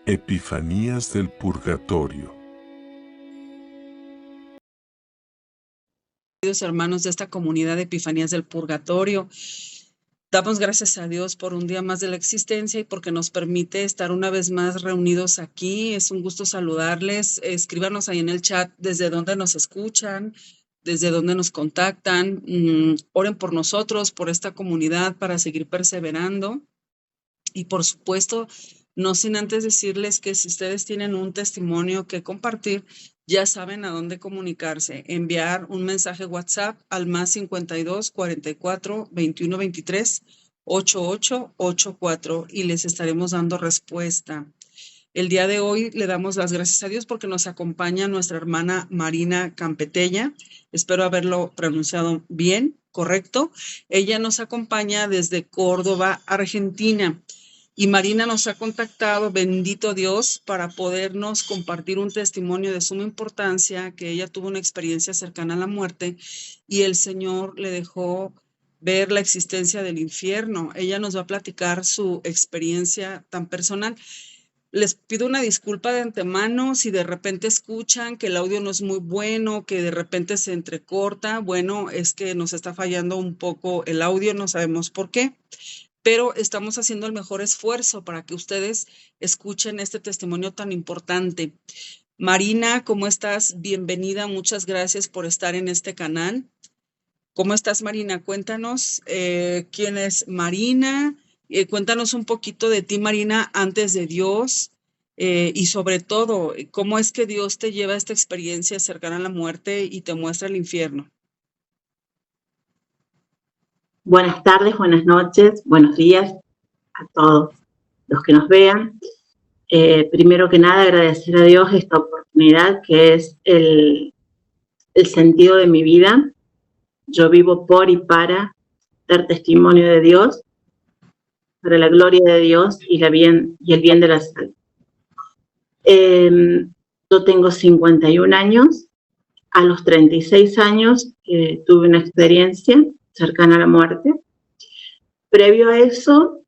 Epifanías del Purgatorio. Queridos hermanos de esta comunidad de Epifanías del Purgatorio, damos gracias a Dios por un día más de la existencia y porque nos permite estar una vez más reunidos aquí. Es un gusto saludarles. Escríbanos ahí en el chat desde dónde nos escuchan, desde dónde nos contactan. Oren por nosotros, por esta comunidad, para seguir perseverando. Y por supuesto, no sin antes decirles que si ustedes tienen un testimonio que compartir, ya saben a dónde comunicarse. Enviar un mensaje WhatsApp al más 52 44 21 23 88 84 y les estaremos dando respuesta. El día de hoy le damos las gracias a Dios porque nos acompaña nuestra hermana Marina Campetella. Espero haberlo pronunciado bien, correcto. Ella nos acompaña desde Córdoba, Argentina. Y Marina nos ha contactado, bendito Dios, para podernos compartir un testimonio de suma importancia, que ella tuvo una experiencia cercana a la muerte y el Señor le dejó ver la existencia del infierno. Ella nos va a platicar su experiencia tan personal. Les pido una disculpa de antemano si de repente escuchan que el audio no es muy bueno, que de repente se entrecorta. Bueno, es que nos está fallando un poco el audio, no sabemos por qué, pero estamos haciendo el mejor esfuerzo para que ustedes escuchen este testimonio tan importante. Marina, ¿cómo estás? Bienvenida, muchas gracias por estar en este canal. ¿Cómo estás, Marina? Cuéntanos quién es Marina, cuéntanos un poquito de ti, Marina, antes de Dios, y sobre todo, cómo es que Dios te lleva a esta experiencia cercana a la muerte y te muestra el infierno. Buenas tardes, buenas noches, buenos días a todos los que nos vean. Primero que nada, agradecer a Dios esta oportunidad que es el sentido de mi vida. Yo vivo por y para dar testimonio de Dios, para la gloria de Dios y el bien de la salud. Yo tengo 51 años. A los 36 años tuve una experiencia cercana a la muerte. Previo a eso,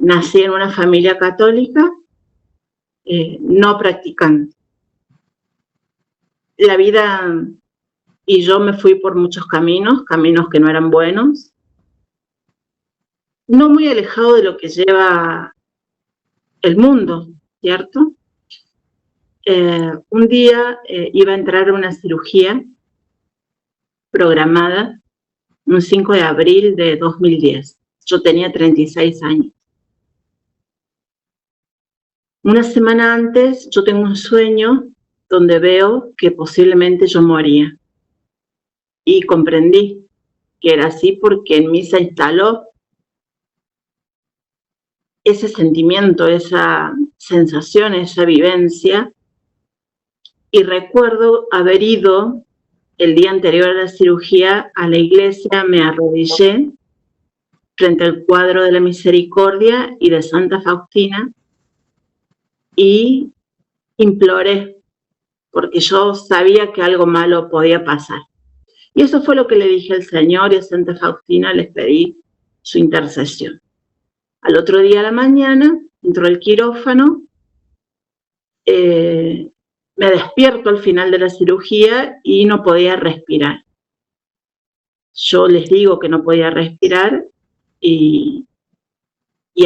nací en una familia católica no practicante. La vida y yo me fui por muchos caminos que no eran buenos, no muy alejado de lo que lleva el mundo, ¿cierto? Un día iba a entrar a una cirugía programada un 5 de abril de 2010. Yo tenía 36 años. Una semana antes yo tengo un sueño donde veo que posiblemente yo moría. Y comprendí que era así porque en mí se instaló ese sentimiento, esa sensación, esa vivencia. Y recuerdo haber ido el día anterior a la cirugía a la iglesia, me arrodillé frente al cuadro de la Misericordia y de Santa Faustina y imploré, porque yo sabía que algo malo podía pasar. Y eso fue lo que le dije al Señor y a Santa Faustina, les pedí su intercesión. Al otro día a la mañana, entró al quirófano, me despierto al final de la cirugía y no podía respirar. Yo les digo que no podía respirar y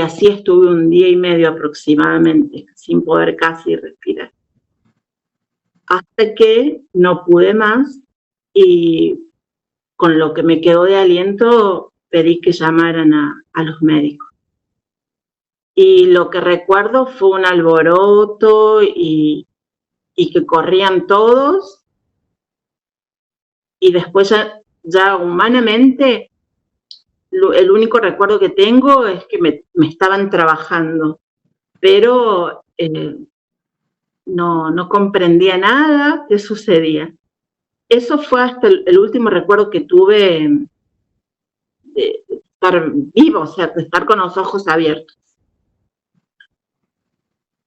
así estuve un día y medio aproximadamente, sin poder casi respirar. Hasta que no pude más y con lo que me quedó de aliento pedí que llamaran a los médicos. Y lo que recuerdo fue un alboroto y que corrían todos. Y después ya humanamente, el único recuerdo que tengo es que me estaban trabajando, pero no comprendía nada que sucedía. Eso fue hasta el último recuerdo que tuve de estar vivo, o sea, de estar con los ojos abiertos.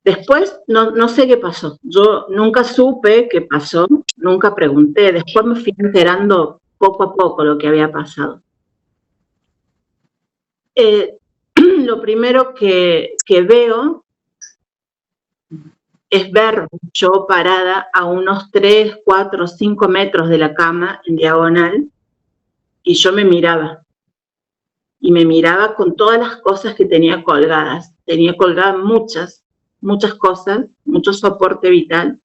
Después no sé qué pasó. Yo nunca supe qué pasó, nunca pregunté. Después me fui enterando poco a poco lo que había pasado. Lo primero que veo es ver yo parada a unos 3, 4, 5 metros de la cama en diagonal, y yo me miraba. Y me miraba con todas las cosas que tenía colgadas. Tenía colgadas muchas cosas, mucho soporte vital.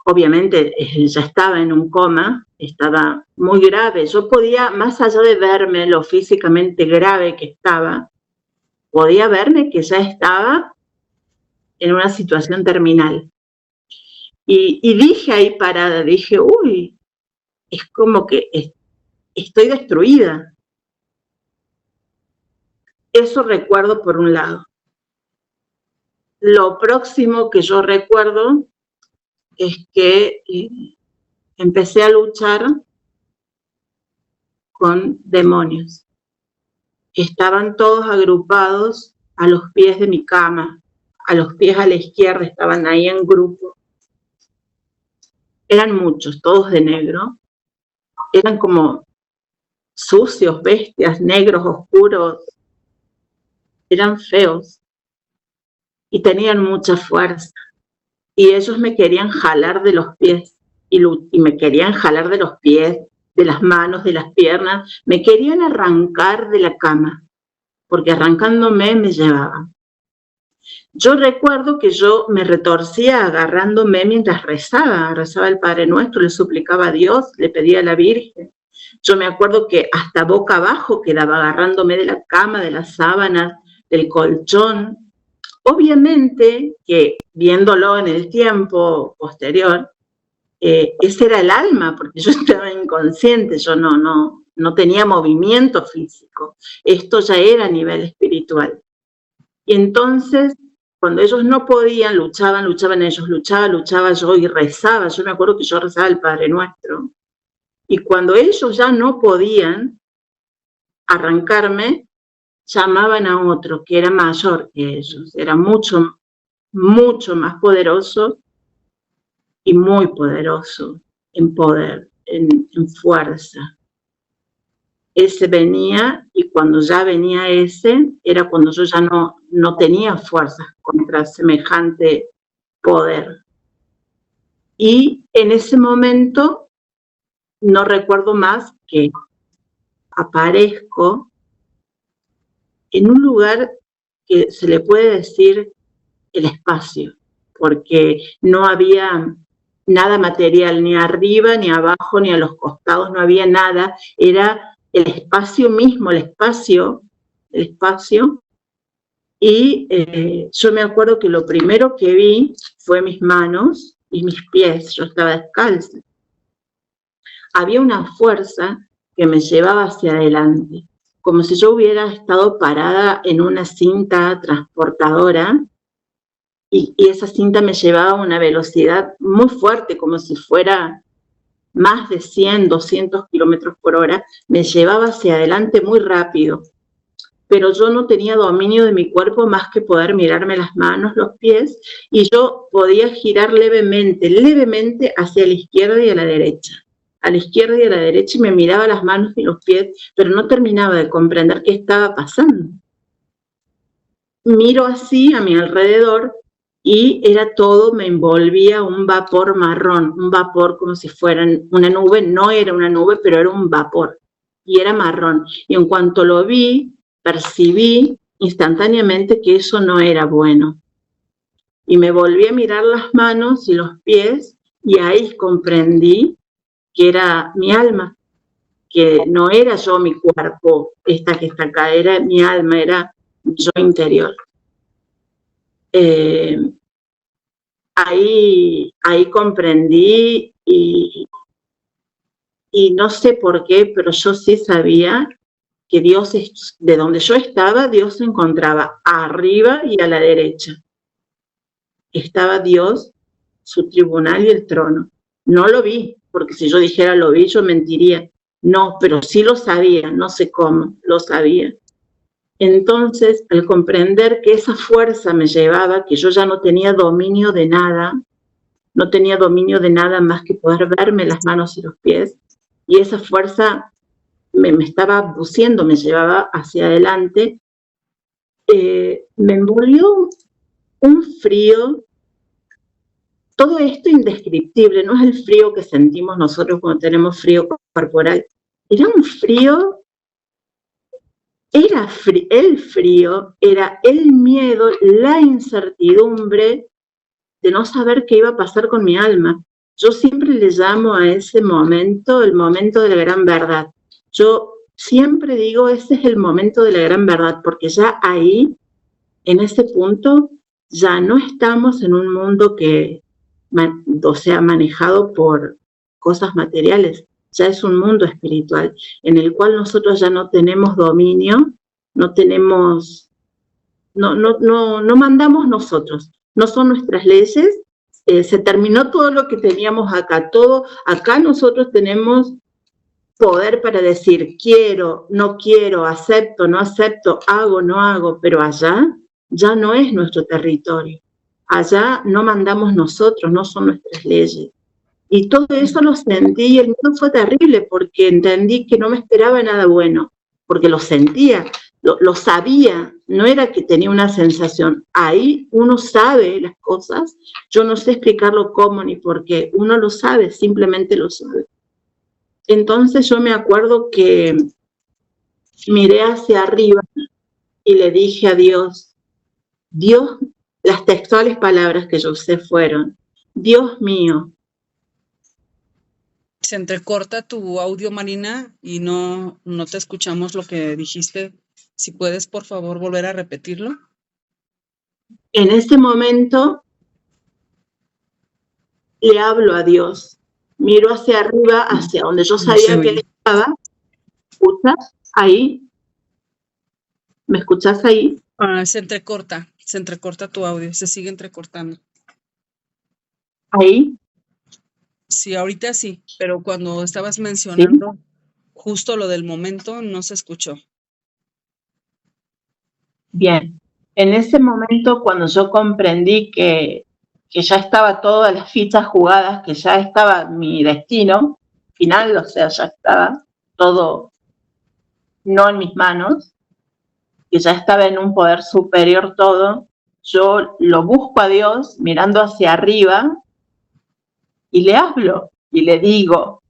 Obviamente ya estaba en un coma, estaba muy grave. Yo podía, más allá de verme lo físicamente grave que estaba, podía verme que ya estaba en una situación terminal. Y dije ahí parada, dije, uy, es como que estoy destruida. Eso recuerdo por un lado. Lo próximo que yo recuerdo es que empecé a luchar con demonios. Estaban todos agrupados a los pies de mi cama, a los pies a la izquierda, estaban ahí en grupo. Eran muchos, todos de negro. Eran como sucios, bestias, negros, oscuros. Eran feos y tenían mucha fuerza. Y ellos me querían jalar de los pies y me querían jalar de los pies, de las manos, de las piernas. Me querían arrancar de la cama, porque arrancándome me llevaban. Yo recuerdo que yo me retorcía agarrándome mientras rezaba el Padre Nuestro, le suplicaba a Dios, le pedía a la Virgen. Yo me acuerdo que hasta boca abajo quedaba agarrándome de la cama, de las sábanas, del colchón. Obviamente que viéndolo en el tiempo posterior, ese era el alma, porque yo estaba inconsciente, yo no tenía movimiento físico. Esto ya era a nivel espiritual. Y entonces, cuando ellos no podían, luchaban ellos, luchaba yo y rezaba. Yo me acuerdo que yo rezaba el Padre Nuestro. Y cuando ellos ya no podían arrancarme, llamaban a otro que era mayor que ellos, era mucho más poderoso y muy poderoso en poder, en fuerza. Ese venía y cuando ya venía ese, era cuando yo ya no tenía fuerzas contra semejante poder. Y en ese momento no recuerdo más que aparezco en un lugar que se le puede decir el espacio, porque no había nada material, ni arriba, ni abajo, ni a los costados, no había nada, era el espacio mismo, el espacio, y yo me acuerdo que lo primero que vi fue mis manos y mis pies, yo estaba descalza. Había una fuerza que me llevaba hacia adelante, como si yo hubiera estado parada en una cinta transportadora y esa cinta me llevaba a una velocidad muy fuerte, como si fuera más de 100, 200 kilómetros por hora, me llevaba hacia adelante muy rápido, pero yo no tenía dominio de mi cuerpo más que poder mirarme las manos, los pies, y yo podía girar levemente hacia la izquierda y a la derecha. A la izquierda y a la derecha y me miraba las manos y los pies, pero no terminaba de comprender qué estaba pasando. Miro así a mi alrededor y era todo, me envolvía un vapor marrón, un vapor como si fuera una nube, no era una nube, pero era un vapor y era marrón. Y en cuanto lo vi, percibí instantáneamente que eso no era bueno. Y me volví a mirar las manos y los pies y ahí comprendí que era mi alma, que no era yo mi cuerpo, esta que está acá, era mi alma, era yo interior. Ahí comprendí y no sé por qué, pero yo sí sabía que Dios, de donde yo estaba, Dios se encontraba arriba y a la derecha. Estaba Dios, su tribunal y el trono. No lo vi, porque si yo dijera lo vi, yo mentiría. No, pero sí lo sabía, no sé cómo, lo sabía. Entonces, al comprender que esa fuerza me llevaba, que yo ya no tenía dominio de nada más que poder verme las manos y los pies, y esa fuerza me estaba abduciendo, me llevaba hacia adelante, me envolvió un frío todo esto indescriptible, no es el frío que sentimos nosotros cuando tenemos frío corporal, era un frío, el frío, era el miedo, la incertidumbre de no saber qué iba a pasar con mi alma. Yo siempre le llamo a ese momento el momento de la gran verdad. Yo siempre digo, ese es el momento de la gran verdad, porque ya ahí, en ese punto, ya no estamos en un mundo que, o sea, manejado por cosas materiales, ya es un mundo espiritual, en el cual nosotros ya no tenemos dominio, no tenemos, no mandamos nosotros, no son nuestras leyes, se terminó todo lo que teníamos acá, acá nosotros tenemos poder para decir quiero, no quiero, acepto, no acepto, hago, no hago, pero allá ya no es nuestro territorio. Allá no mandamos nosotros, no son nuestras leyes. Y todo eso lo sentí y el miedo fue terrible porque entendí que no me esperaba nada bueno, porque lo sentía, lo sabía, no era que tenía una sensación. Ahí uno sabe las cosas, yo no sé explicarlo cómo ni por qué, uno lo sabe, simplemente lo sabe. Entonces yo me acuerdo que miré hacia arriba y le dije a Dios, Dios, las textuales palabras que yo usé fueron, Dios mío. Se entrecorta tu audio, Marina, y no te escuchamos lo que dijiste. Si puedes, por favor, volver a repetirlo. En ese momento le hablo a Dios, miro hacia arriba, hacia donde yo sabía que él estaba. ¿Me escuchas ahí? ¿Me escuchas ahí? Se entrecorta tu audio, se sigue entrecortando. ¿Ahí? Sí, ahorita sí, pero cuando estabas mencionando justo lo del momento, no se escuchó. Bien, en ese momento cuando yo comprendí que ya estaba todas las fichas jugadas, que ya estaba mi destino final, o sea, ya estaba todo no en mis manos, que ya estaba en un poder superior todo, yo lo busco a Dios mirando hacia arriba y le hablo y le digo,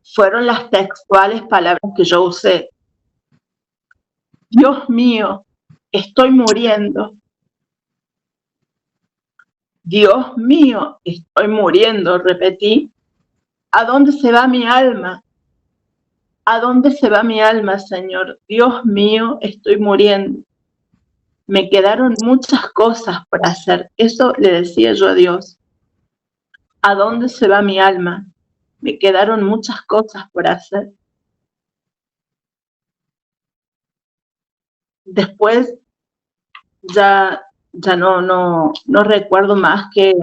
fueron las textuales palabras que yo usé, Dios mío, estoy muriendo. Dios mío, estoy muriendo, repetí. ¿A dónde se va mi alma? ¿A dónde se va mi alma, Señor? Dios mío, estoy muriendo. Me quedaron muchas cosas por hacer. Eso le decía yo a Dios. ¿A dónde se va mi alma? Me quedaron muchas cosas por hacer. Después ya no recuerdo más que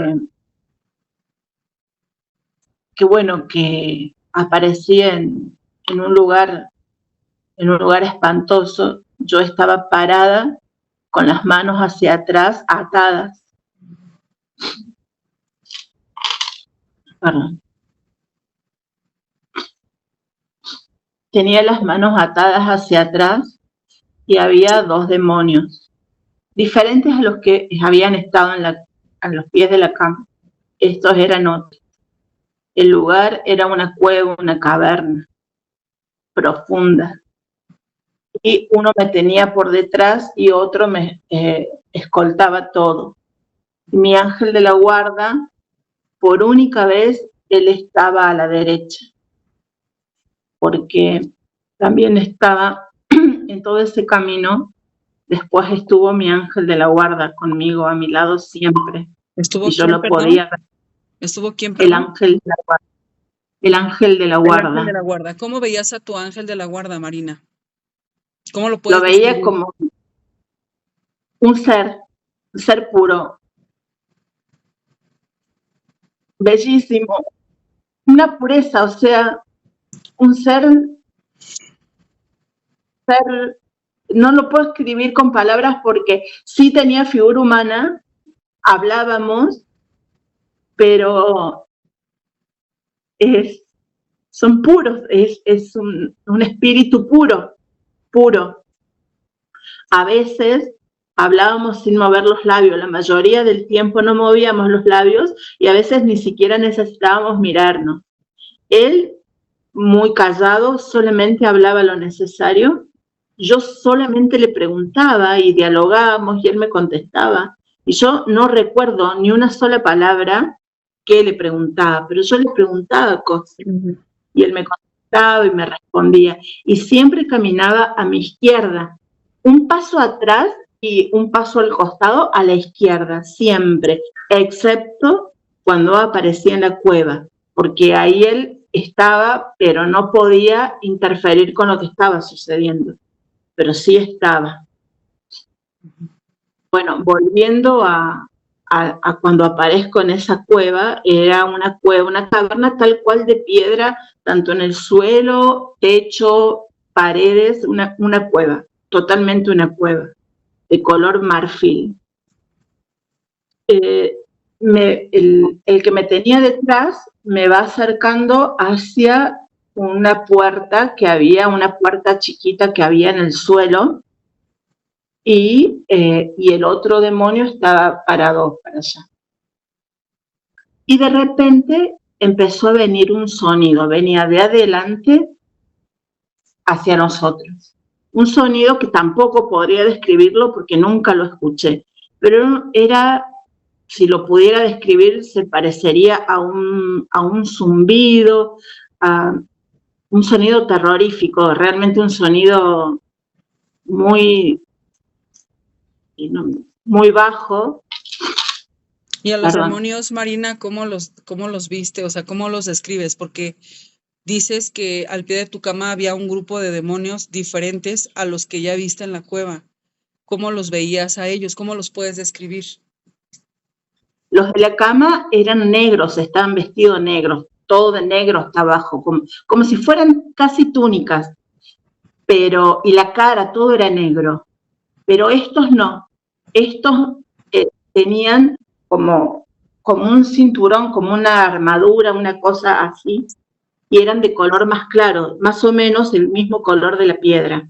bueno, que aparecí en un lugar espantoso. Yo estaba parada con las manos hacia atrás atadas. Perdón. Tenía las manos atadas hacia atrás y había 2 demonios, diferentes a los que habían estado a los pies de la cama. Estos eran otros. El lugar era una cueva, una caverna profunda. Y uno me tenía por detrás y otro me escoltaba todo. Mi ángel de la guarda, por única vez, él estaba a la derecha, porque también estaba en todo ese camino. Después estuvo mi ángel de la guarda conmigo, a mi lado siempre. ¿Estuvo y yo lo podía ver. ¿Estuvo quién, perdón? El ángel de la guarda. El ángel de la guarda. El ángel de la guarda. ¿Cómo veías a tu ángel de la guarda, Marina? ¿Cómo lo puedes Lo veía describir? como un ser puro, bellísimo, una pureza, o sea, un ser, no lo puedo escribir con palabras porque sí tenía figura humana, hablábamos, pero son puros, es un espíritu puro. A veces hablábamos sin mover los labios, la mayoría del tiempo no movíamos los labios y a veces ni siquiera necesitábamos mirarnos. Él, muy callado, solamente hablaba lo necesario. Yo solamente le preguntaba y dialogábamos y él me contestaba. Y yo no recuerdo ni una sola palabra que le preguntaba, pero yo le preguntaba cosas y él me contestaba y me respondía. Y siempre caminaba a mi izquierda, un paso atrás y un paso al costado a la izquierda, siempre, excepto cuando aparecía en la cueva, porque ahí él estaba, pero no podía interferir con lo que estaba sucediendo, pero sí estaba. Bueno, volviendo a cuando aparezco en esa cueva, era una cueva, una caverna tal cual de piedra, tanto en el suelo, techo, paredes, una cueva, totalmente una cueva, de color marfil. El que me tenía detrás me va acercando hacia una puerta una puerta chiquita que había en el suelo, y el otro demonio estaba parado para allá. Y de repente empezó a venir un sonido, venía de adelante hacia nosotros. Un sonido que tampoco podría describirlo porque nunca lo escuché, pero era, si lo pudiera describir, se parecería a un zumbido, a un sonido terrorífico, realmente un sonido muy bajo. Y a los demonios, Marina, ¿cómo los viste? O sea, ¿cómo los describes? Porque dices que al pie de tu cama había un grupo de demonios diferentes a los que ya viste en la cueva. ¿Cómo los veías a ellos? ¿Cómo los puedes describir? Los de la cama eran negros, estaban vestidos negros, todo de negro hasta abajo, como si fueran casi túnicas, y la cara, todo era negro. Pero estos no, estos tenían como un cinturón, como una armadura, una cosa así, y eran de color más claro, más o menos el mismo color de la piedra.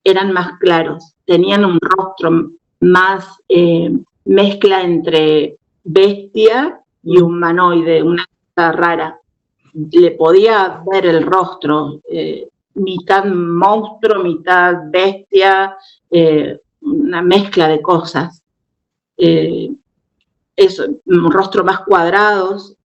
Eran más claros, tenían un rostro más mezcla entre bestia y humanoide, una cosa rara. Le podía ver el rostro, mitad monstruo, mitad bestia, una mezcla de cosas. Un rostro más cuadrados,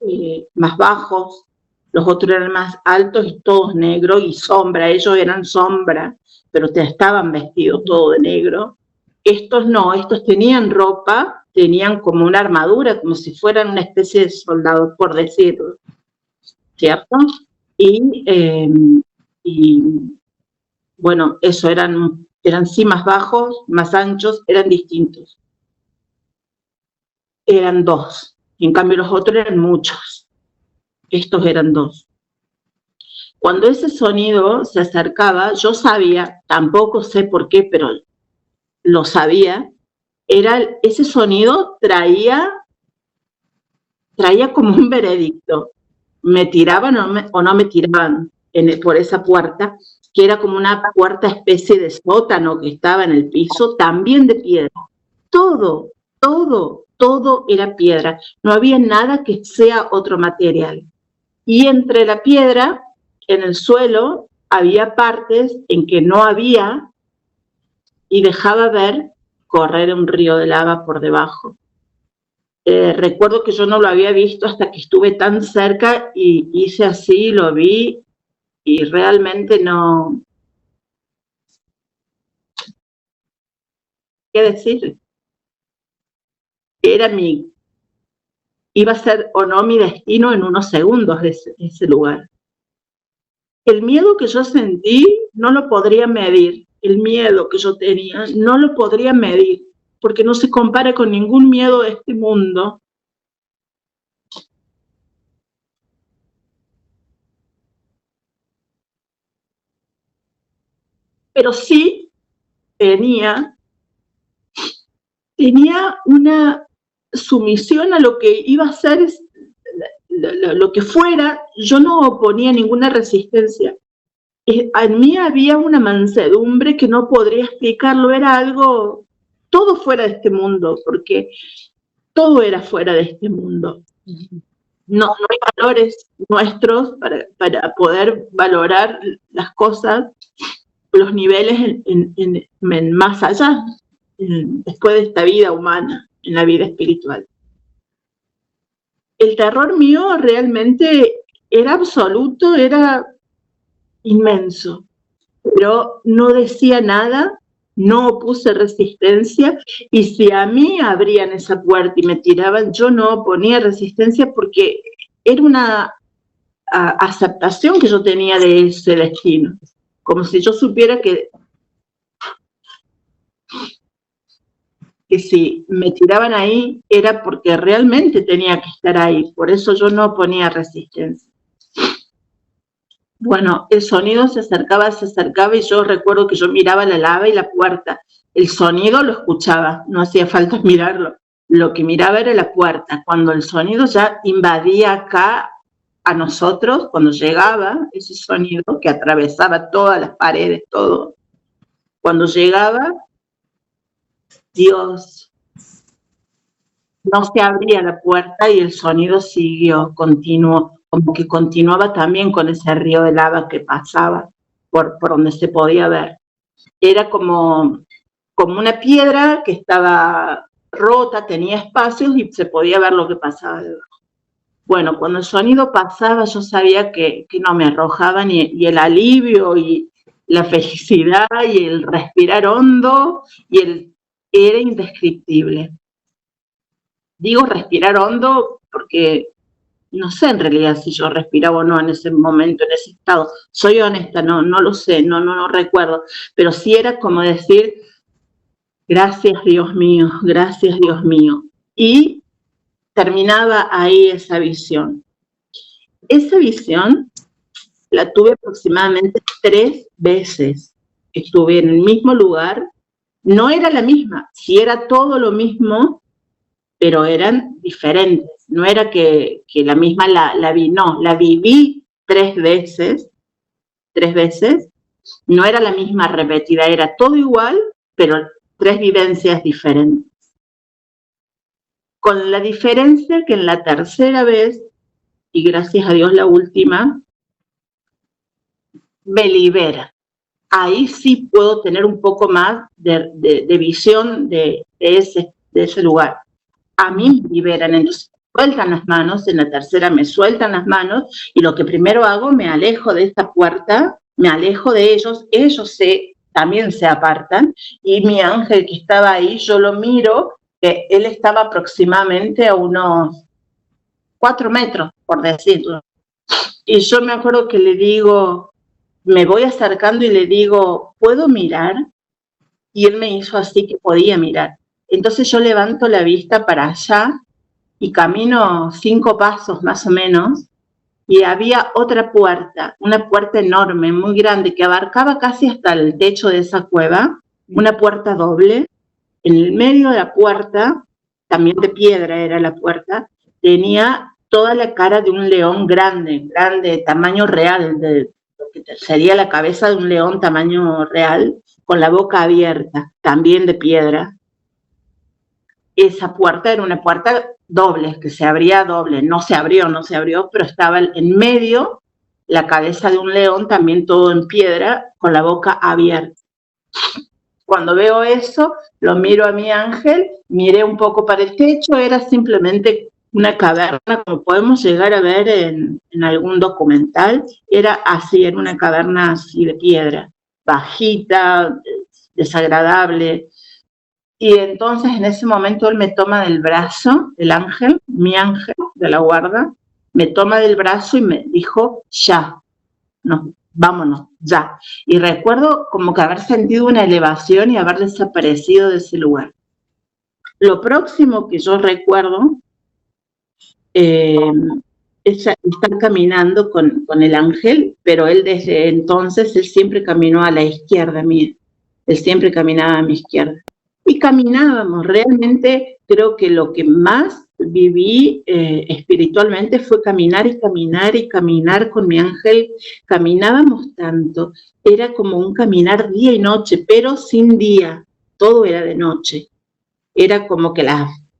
más bajos, los otros eran más altos y todos negros y sombra, ellos eran sombra, pero estaban vestidos todo de negro. Estos no, estos tenían ropa, tenían como una armadura, como si fueran una especie de soldados, por decirlo, ¿cierto? Y bueno, eso, eran sí más bajos, más anchos, eran distintos. Eran dos, y en cambio los otros eran muchos. Estos eran dos. Cuando ese sonido se acercaba, yo sabía, tampoco sé por qué, pero lo sabía, ese sonido traía como un veredicto. Me tiraban o no me tiraban por esa puerta, que era como una puerta especie de sótano que estaba en el piso, también de piedra. Todo era piedra. No había nada que sea otro material. Y entre la piedra, en el suelo, había partes en que no había y dejaba ver correr un río de lava por debajo. Recuerdo que yo no lo había visto hasta que estuve tan cerca y hice así, lo vi y realmente no... ¿Qué decir? Iba a ser o no mi destino en unos segundos ese lugar. El miedo que yo sentí no lo podría medir, el miedo que yo tenía no lo podría medir, porque no se compara con ningún miedo de este mundo. Pero sí tenía una sumisión a lo que iba a ser, lo que fuera. Yo no oponía ninguna resistencia. En mí había una mansedumbre que no podría explicarlo, era algo todo fuera de este mundo, porque todo era fuera de este mundo. No hay valores nuestros para poder valorar las cosas, los niveles en más allá, después de esta vida humana, en la vida espiritual. El terror mío realmente era absoluto, era inmenso, pero no decía nada, no opuse resistencia, y si a mí abrían esa puerta y me tiraban, yo no oponía resistencia porque era una aceptación que yo tenía de ese destino, como si yo supiera que si me tiraban ahí era porque realmente tenía que estar ahí, por eso yo no oponía resistencia. Bueno, el sonido se acercaba y yo recuerdo que yo miraba la lava y la puerta. El sonido lo escuchaba, no hacía falta mirarlo. Lo que miraba era la puerta. Cuando el sonido ya invadía acá a nosotros, cuando llegaba ese sonido que atravesaba todas las paredes, todo, cuando llegaba, Dios, no se abría la puerta y el sonido siguió, continuó. Como que continuaba también con ese río de lava que pasaba por donde se podía ver. Era como una piedra que estaba rota, tenía espacios y se podía ver lo que pasaba debajo. Bueno, cuando el sonido pasaba yo sabía que no me arrojaban y el alivio y la felicidad y el respirar hondo era indescriptible. Digo respirar hondo porque no sé en realidad si yo respiraba o no en ese momento, en ese estado. Soy honesta, no lo sé, no recuerdo. Pero sí era como decir, gracias Dios mío, gracias Dios mío. Y terminaba ahí esa visión. Esa visión la tuve aproximadamente 3 veces. Estuve en el mismo lugar, no era la misma, sí era todo lo mismo, pero eran diferentes. No era que la misma la vi, no, la viví 3 veces, no era la misma repetida, era todo igual, pero 3 vivencias diferentes. Con la diferencia que en la tercera vez, y gracias a Dios la última, me libera. Ahí sí puedo tener un poco más de visión de ese lugar. A mí me liberan, entonces sueltan las manos, en la tercera me sueltan las manos y lo que primero hago, me alejo de esta puerta, me alejo de ellos también se apartan y mi ángel que estaba ahí, yo lo miro, que él estaba aproximadamente a unos 4 metros, por decirlo. Y yo me acuerdo que le digo, me voy acercando y le digo, ¿puedo mirar? Y él me hizo así que podía mirar. Entonces yo levanto la vista para allá y camino 5 pasos más o menos y había otra puerta, una puerta enorme, muy grande, que abarcaba casi hasta el techo de esa cueva, una puerta doble. En el medio de la puerta, también de piedra era la puerta, tenía toda la cara de un león grande, tamaño real, de lo que sería la cabeza de un león tamaño real, con la boca abierta, también de piedra. Esa puerta era una puerta doble, que se abría doble, no se abrió, pero estaba en medio la cabeza de un león, también todo en piedra, con la boca abierta. Cuando veo eso, lo miro a mi ángel, miré un poco para el techo, era simplemente una caverna, como podemos llegar a ver en algún documental, era así, era una caverna así de piedra, bajita, desagradable. Y entonces en ese momento él me toma del brazo, el ángel, mi ángel de la guarda, me toma del brazo y me dijo, ya, no, vámonos, ya. Y recuerdo como que haber sentido una elevación y haber desaparecido de ese lugar. Lo próximo que yo recuerdo es estar caminando con el ángel, pero él desde entonces, él siempre caminó a la izquierda mía, él siempre caminaba a mi izquierda. Y caminábamos, realmente creo que lo que más viví espiritualmente fue caminar y caminar y caminar con mi ángel. Caminábamos tanto, era como un caminar día y noche, pero sin día, todo era de noche. era como que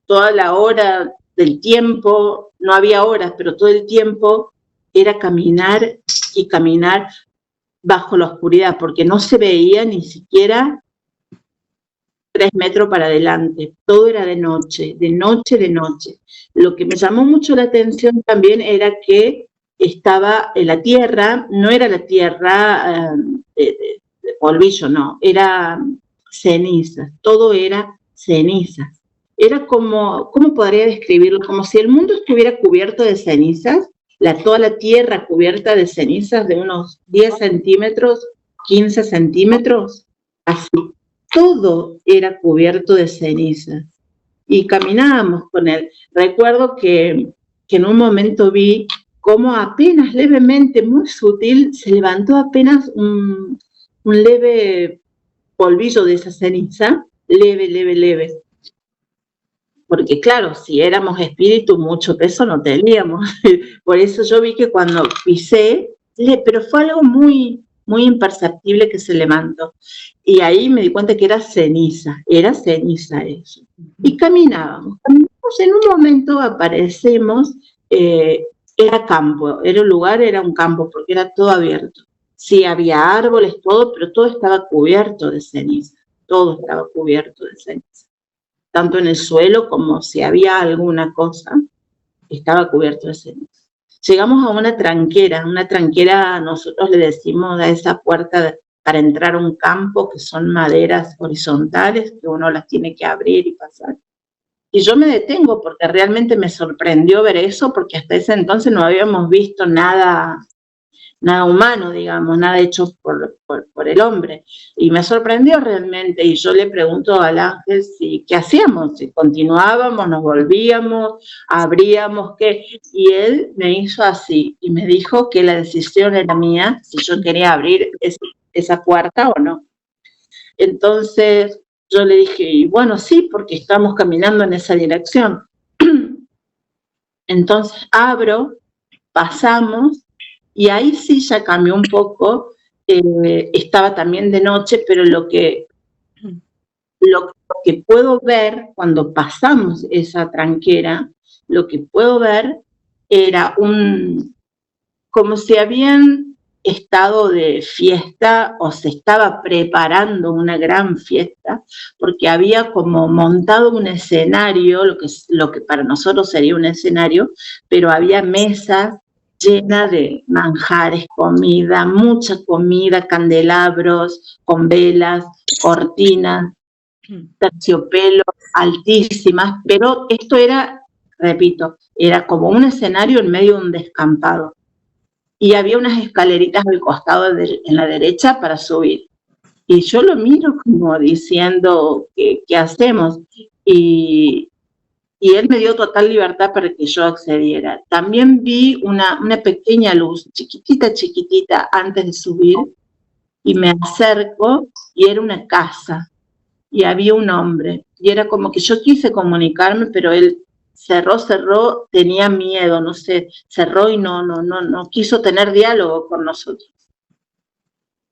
toda la hora del tiempo, no había horas, pero todo el tiempo era caminar y caminar bajo la oscuridad, porque no se veía ni siquiera 3 metros para adelante, todo era de noche, de noche, de noche. Lo que me llamó mucho la atención también era que estaba en la tierra, no era la tierra de polvillo, no, era cenizas, todo era cenizas. Era como, ¿cómo podría describirlo? Como si el mundo estuviera cubierto de cenizas, toda la tierra cubierta de cenizas de unos 10 centímetros, 15 centímetros, así. Todo era cubierto de cenizas y caminábamos con él. Recuerdo que en un momento vi cómo apenas levemente, muy sutil, se levantó apenas un leve polvillo de esa ceniza, leve, leve, leve. Porque claro, si éramos espíritu, mucho peso no teníamos. Por eso yo vi que cuando pisé, pero fue algo muy, muy imperceptible que se levantó. Y ahí me di cuenta que era ceniza eso. Y caminábamos. En un momento aparecemos, era campo, era un lugar, era un campo, porque era todo abierto. Sí, había árboles, todo, pero todo estaba cubierto de ceniza. Todo estaba cubierto de ceniza. Tanto en el suelo como si había alguna cosa, estaba cubierto de ceniza. Llegamos a una tranquera nosotros le decimos a esa puerta para entrar a un campo, que son maderas horizontales, que uno las tiene que abrir y pasar. Y yo me detengo porque realmente me sorprendió ver eso, porque hasta ese entonces no habíamos visto nada humano, digamos, nada hecho por el hombre. Y me sorprendió realmente, y yo le pregunto al ángel qué hacíamos, si continuábamos, nos volvíamos, abríamos, qué. Y él me hizo así, y me dijo que la decisión era mía, si yo quería abrir esa puerta o no. Entonces yo le dije, y bueno, sí, porque estamos caminando en esa dirección. Entonces abro, pasamos, y ahí sí ya cambió un poco, estaba también de noche, pero lo que puedo ver cuando pasamos esa tranquera, lo que puedo ver era como si habían estado de fiesta o se estaba preparando una gran fiesta, porque había como montado un escenario, lo que para nosotros sería un escenario, pero había mesas llena de manjares, comida, mucha comida, candelabros con velas, cortinas, terciopelos altísimas, pero esto era, repito, era como un escenario en medio de un descampado. Y había unas escaleritas al costado en la derecha para subir. Y yo lo miro como diciendo, ¿qué hacemos? Y él me dio total libertad para que yo accediera. También vi una pequeña luz, chiquitita, antes de subir, y me acerco, y era una casa, y había un hombre, y era como que yo quise comunicarme, pero él cerró, tenía miedo, no sé, cerró y no quiso tener diálogo con nosotros.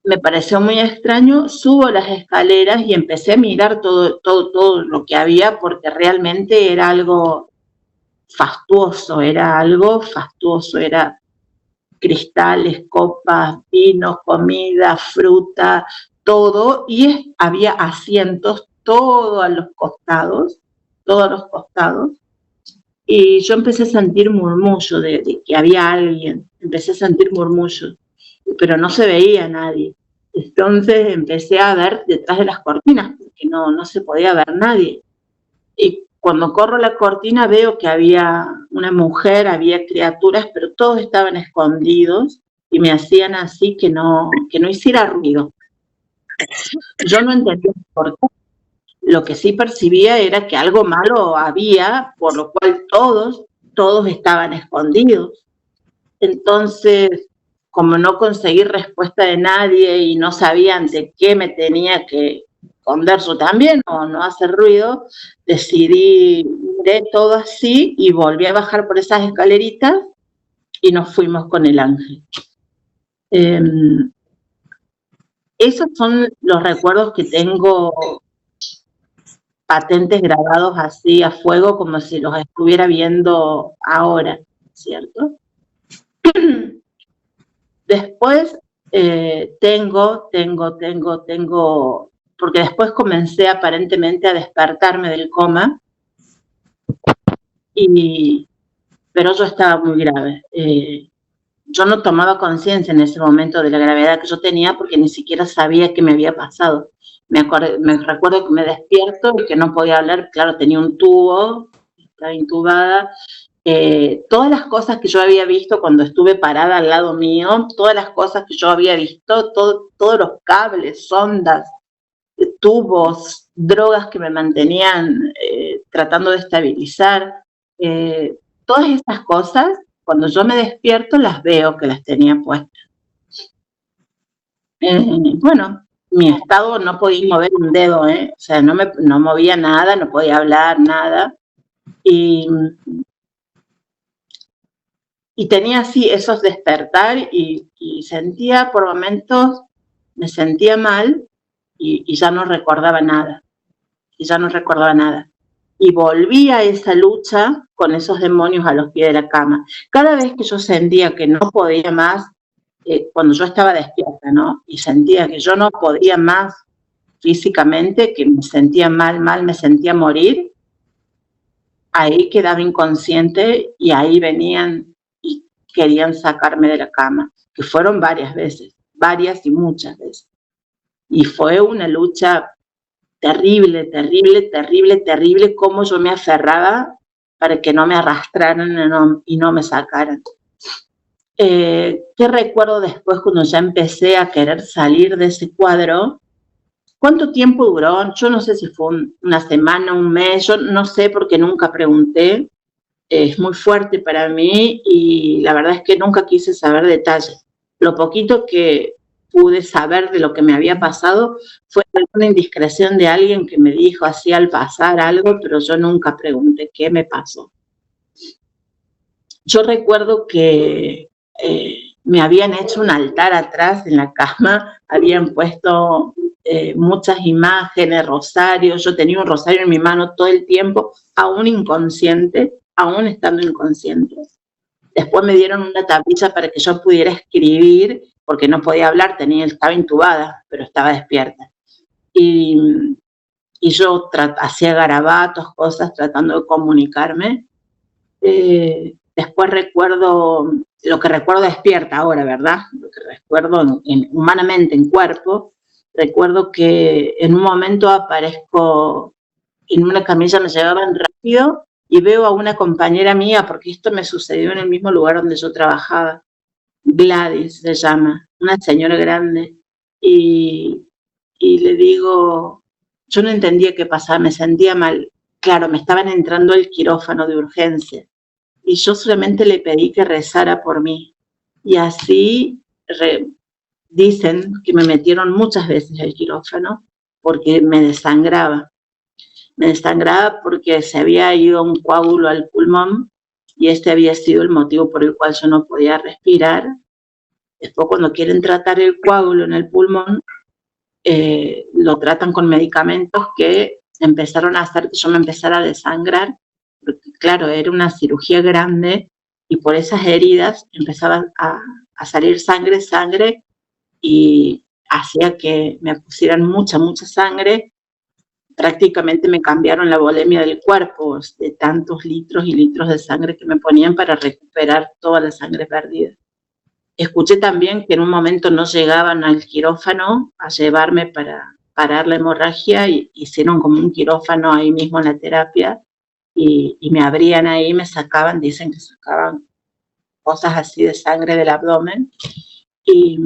Me pareció muy extraño, subo las escaleras y empecé a mirar todo lo que había, porque realmente era algo fastuoso, era cristales, copas, vinos, comida, fruta, todo, y había asientos todos a los costados, y yo empecé a sentir murmullo de que había alguien, empecé a sentir murmullo, pero no se veía nadie. Entonces empecé a ver detrás de las cortinas, porque no se podía ver nadie. Y cuando corro la cortina veo que había una mujer, había criaturas, pero todos estaban escondidos y me hacían así que no hiciera ruido. Yo no entendía por qué. Lo que sí percibía era que algo malo había, por lo cual todos estaban escondidos. Entonces, como no conseguí respuesta de nadie y no sabía ante qué me tenía que esconder yo también o no hacer ruido, decidí, miré todo así y volví a bajar por esas escaleritas y nos fuimos con el ángel. Esos son los recuerdos que tengo patentes grabados así a fuego como si los estuviera viendo ahora, ¿cierto? Después tengo, porque después comencé aparentemente a despertarme del coma, pero yo estaba muy grave. Yo no tomaba conciencia en ese momento de la gravedad que yo tenía porque ni siquiera sabía qué me había pasado. Me recuerdo que me despierto y que no podía hablar, claro, tenía un tubo, estaba intubada. Todas las cosas que yo había visto cuando estuve parada al lado mío, todas las cosas que yo había visto, todos los cables, sondas, tubos, drogas que me mantenían tratando de estabilizar, todas estas cosas, cuando yo me despierto las veo que las tenía puestas. Bueno, mi estado no podía mover un dedo, o sea, no movía nada, no podía hablar, nada. Y tenía así esos despertar y sentía por momentos, me sentía mal y ya no recordaba nada. Y volví a esa lucha con esos demonios a los pies de la cama. Cada vez que yo sentía que no podía más, cuando yo estaba despierta, ¿no? Y sentía que yo no podía más físicamente, que me sentía mal, me sentía morir, ahí quedaba inconsciente y ahí venían y querían sacarme de la cama, que fueron varias veces, varias y muchas veces. Y fue una lucha terrible, cómo yo me aferraba para que no me arrastraran y no me sacaran. ¿Qué recuerdo después cuando ya empecé a querer salir de ese cuadro? ¿Cuánto tiempo duró? Yo no sé si fue una semana, un mes, yo no sé porque nunca pregunté. Es muy fuerte para mí y la verdad es que nunca quise saber detalles. Lo poquito que pude saber de lo que me había pasado fue una indiscreción de alguien que me dijo así al pasar algo, pero yo nunca pregunté qué me pasó. Yo recuerdo que me habían hecho un altar atrás en la cama, habían puesto muchas imágenes, rosarios, yo tenía un rosario en mi mano todo el tiempo, aún inconsciente, aún estando inconsciente. Después me dieron una tablilla para que yo pudiera escribir, porque no podía hablar, estaba intubada, pero estaba despierta. Y yo hacía garabatos, cosas, tratando de comunicarme. Después recuerdo, lo que recuerdo despierta ahora, ¿verdad? Lo que recuerdo humanamente, en cuerpo, recuerdo que en un momento aparezco en una camilla, me llevaban rápido y veo a una compañera mía, porque esto me sucedió en el mismo lugar donde yo trabajaba, Gladys se llama, una señora grande, y le digo, yo no entendía qué pasaba, me sentía mal, claro, me estaban entrando al quirófano de urgencia, y yo solamente le pedí que rezara por mí, y así dicen que me metieron muchas veces al quirófano, porque me desangraba porque se había ido un coágulo al pulmón y este había sido el motivo por el cual yo no podía respirar. Después, cuando quieren tratar el coágulo en el pulmón, lo tratan con medicamentos que empezaron a hacer que yo me empezara a desangrar, porque claro, era una cirugía grande y por esas heridas empezaba a salir sangre y hacía que me pusieran mucha sangre. Prácticamente me cambiaron la volemia del cuerpo, de tantos litros y litros de sangre que me ponían para recuperar toda la sangre perdida. Escuché también que en un momento no llegaban al quirófano a llevarme para parar la hemorragia y hicieron como un quirófano ahí mismo en la terapia y me abrían ahí, me sacaban, dicen que sacaban cosas así de sangre del abdomen y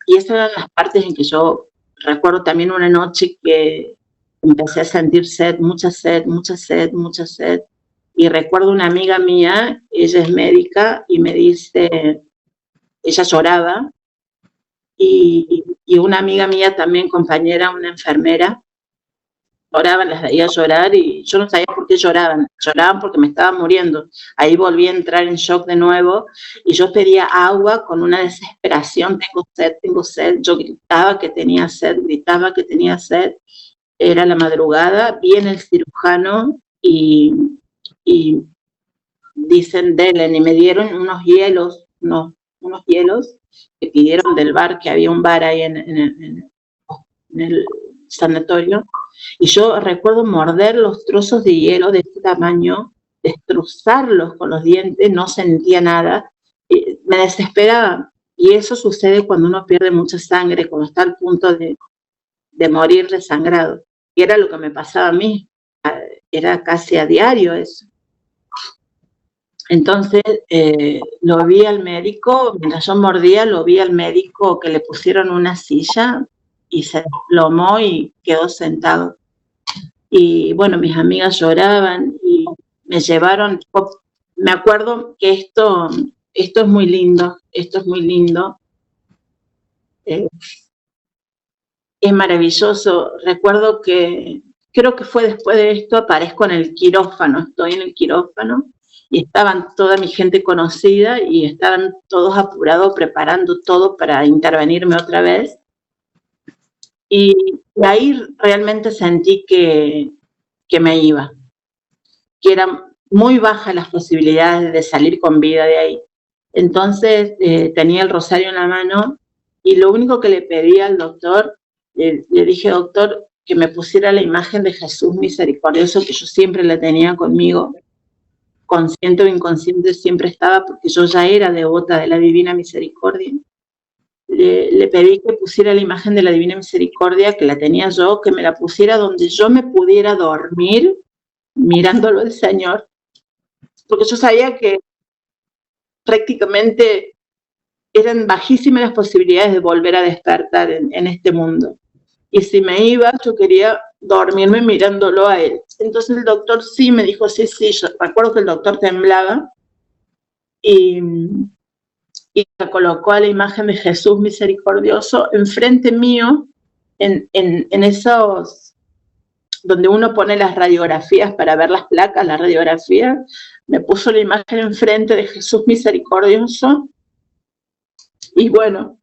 esas eran las partes en que yo recuerdo también una noche que empecé a sentir sed, mucha sed, y recuerdo una amiga mía, ella es médica, y me dice, ella lloraba, y una amiga mía también, compañera, una enfermera, lloraban, las veía llorar, y yo no sabía por qué lloraban porque me estaba muriendo. Ahí volví a entrar en shock de nuevo, y yo pedía agua con una desesperación, tengo sed, yo gritaba que tenía sed, era la madrugada, viene el cirujano y dicen, delen, y me dieron unos hielos que pidieron del bar, que había un bar ahí en el sanatorio, y yo recuerdo morder los trozos de hielo de este tamaño, destrozarlos con los dientes, no sentía nada, me desesperaba, y eso sucede cuando uno pierde mucha sangre, cuando está al punto de morir desangrado, y era lo que me pasaba a mí, era casi a diario eso. Entonces lo vi al médico, mientras yo mordía, lo vi al médico que le pusieron una silla y se desplomó y quedó sentado. Y bueno, mis amigas lloraban y me llevaron, me acuerdo que esto es muy lindo, es maravilloso. Recuerdo que, creo que fue después de esto, aparezco en el quirófano, estoy en el quirófano, y estaban toda mi gente conocida y estaban todos apurados preparando todo para intervenirme otra vez. Y ahí realmente sentí que me iba, que eran muy bajas las posibilidades de salir con vida de ahí. Entonces tenía el rosario en la mano y lo único que le pedí al doctor, le dije, doctor, que me pusiera la imagen de Jesús misericordioso, que yo siempre la tenía conmigo, consciente o inconsciente siempre estaba, porque yo ya era devota de la Divina Misericordia. Le pedí que pusiera la imagen de la Divina Misericordia, que la tenía yo, que me la pusiera donde yo me pudiera dormir mirándolo al Señor, porque yo sabía que prácticamente eran bajísimas las posibilidades de volver a despertar en este mundo. Y si me iba, yo quería dormirme mirándolo a él. Entonces el doctor sí me dijo, sí, yo recuerdo que el doctor temblaba y me colocó a la imagen de Jesús misericordioso enfrente mío, en esos, donde uno pone las radiografías para ver las placas, las radiografías, me puso la imagen enfrente de Jesús misericordioso, y bueno,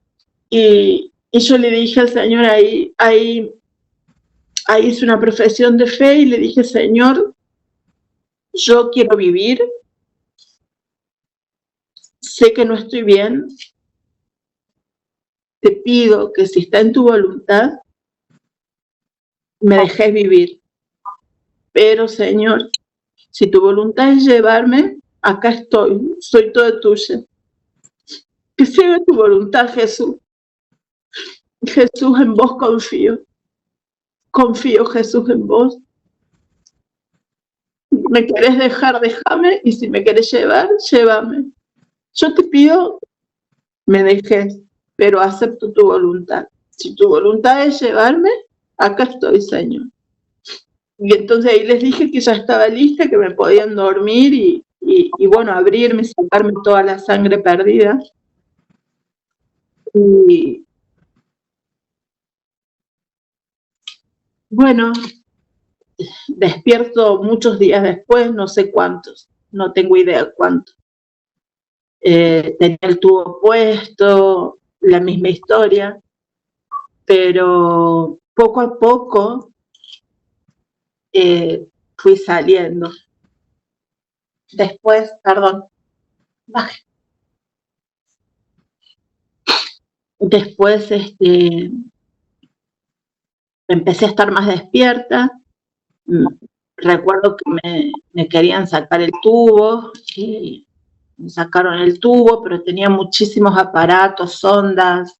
y yo le dije al Señor, ahí hice una profesión de fe y le dije, Señor, yo quiero vivir, sé que no estoy bien, te pido que si está en tu voluntad, me dejes vivir. Pero, Señor, si tu voluntad es llevarme, acá estoy, soy toda tuya. Que se haga tu voluntad, Jesús. Jesús, en vos confío. Confío, Jesús, en vos. Si me querés dejar, déjame, y si me querés llevar, llévame. Yo te pido, me dejes, pero acepto tu voluntad. Si tu voluntad es llevarme, acá estoy, Señor. Y entonces ahí les dije que ya estaba lista, que me podían dormir y bueno, abrirme, sacarme toda la sangre perdida. Y bueno, despierto muchos días después, no sé cuántos, no tengo idea cuántos. Tenía el tubo puesto, la misma historia, pero poco a poco fui saliendo. Después, perdón, baje. Después empecé a estar más despierta. Recuerdo que me querían sacar el tubo, y me sacaron el tubo, pero tenía muchísimos aparatos, sondas,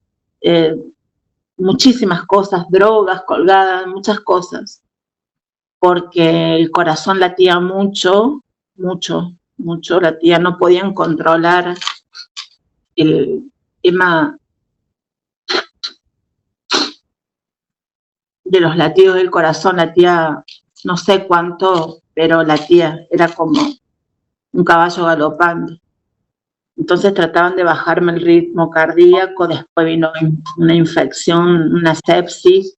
muchísimas cosas, drogas colgadas, muchas cosas, porque el corazón latía mucho, latía, no podían controlar el tema de los latidos del corazón, latía no sé cuánto, pero latía, era como un caballo galopando. Entonces trataban de bajarme el ritmo cardíaco, después vino una infección, una sepsis,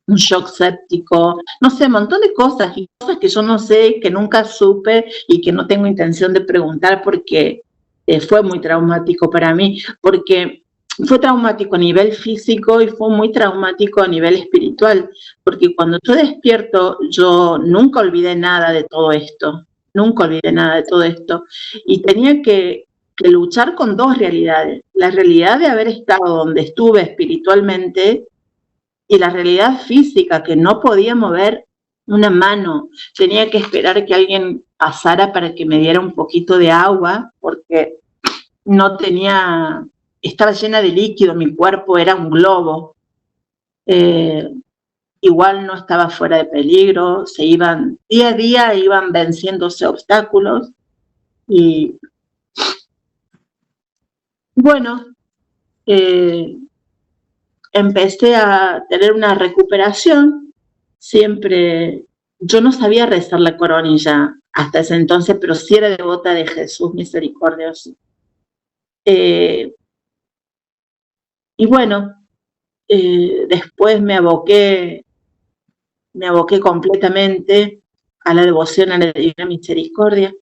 un shock séptico, no sé, un montón de cosas, y cosas que yo no sé, que nunca supe y que no tengo intención de preguntar porque fue muy traumático para mí, porque fue traumático a nivel físico y fue muy traumático a nivel espiritual, porque cuando yo despierto, yo nunca olvidé nada de todo esto, nunca olvidé nada de todo esto, y tenía que luchar con dos realidades, la realidad de haber estado donde estuve espiritualmente y la realidad física, que no podía mover una mano, tenía que esperar que alguien pasara para que me diera un poquito de agua, porque no tenía, estaba llena de líquido, mi cuerpo era un globo. Igual no estaba fuera de peligro, día a día iban venciéndose obstáculos y bueno, empecé a tener una recuperación. Siempre, yo no sabía rezar la coronilla hasta ese entonces, pero sí era devota de Jesús misericordioso. Y bueno, después me aboqué completamente a la devoción a la Divina Misericordia.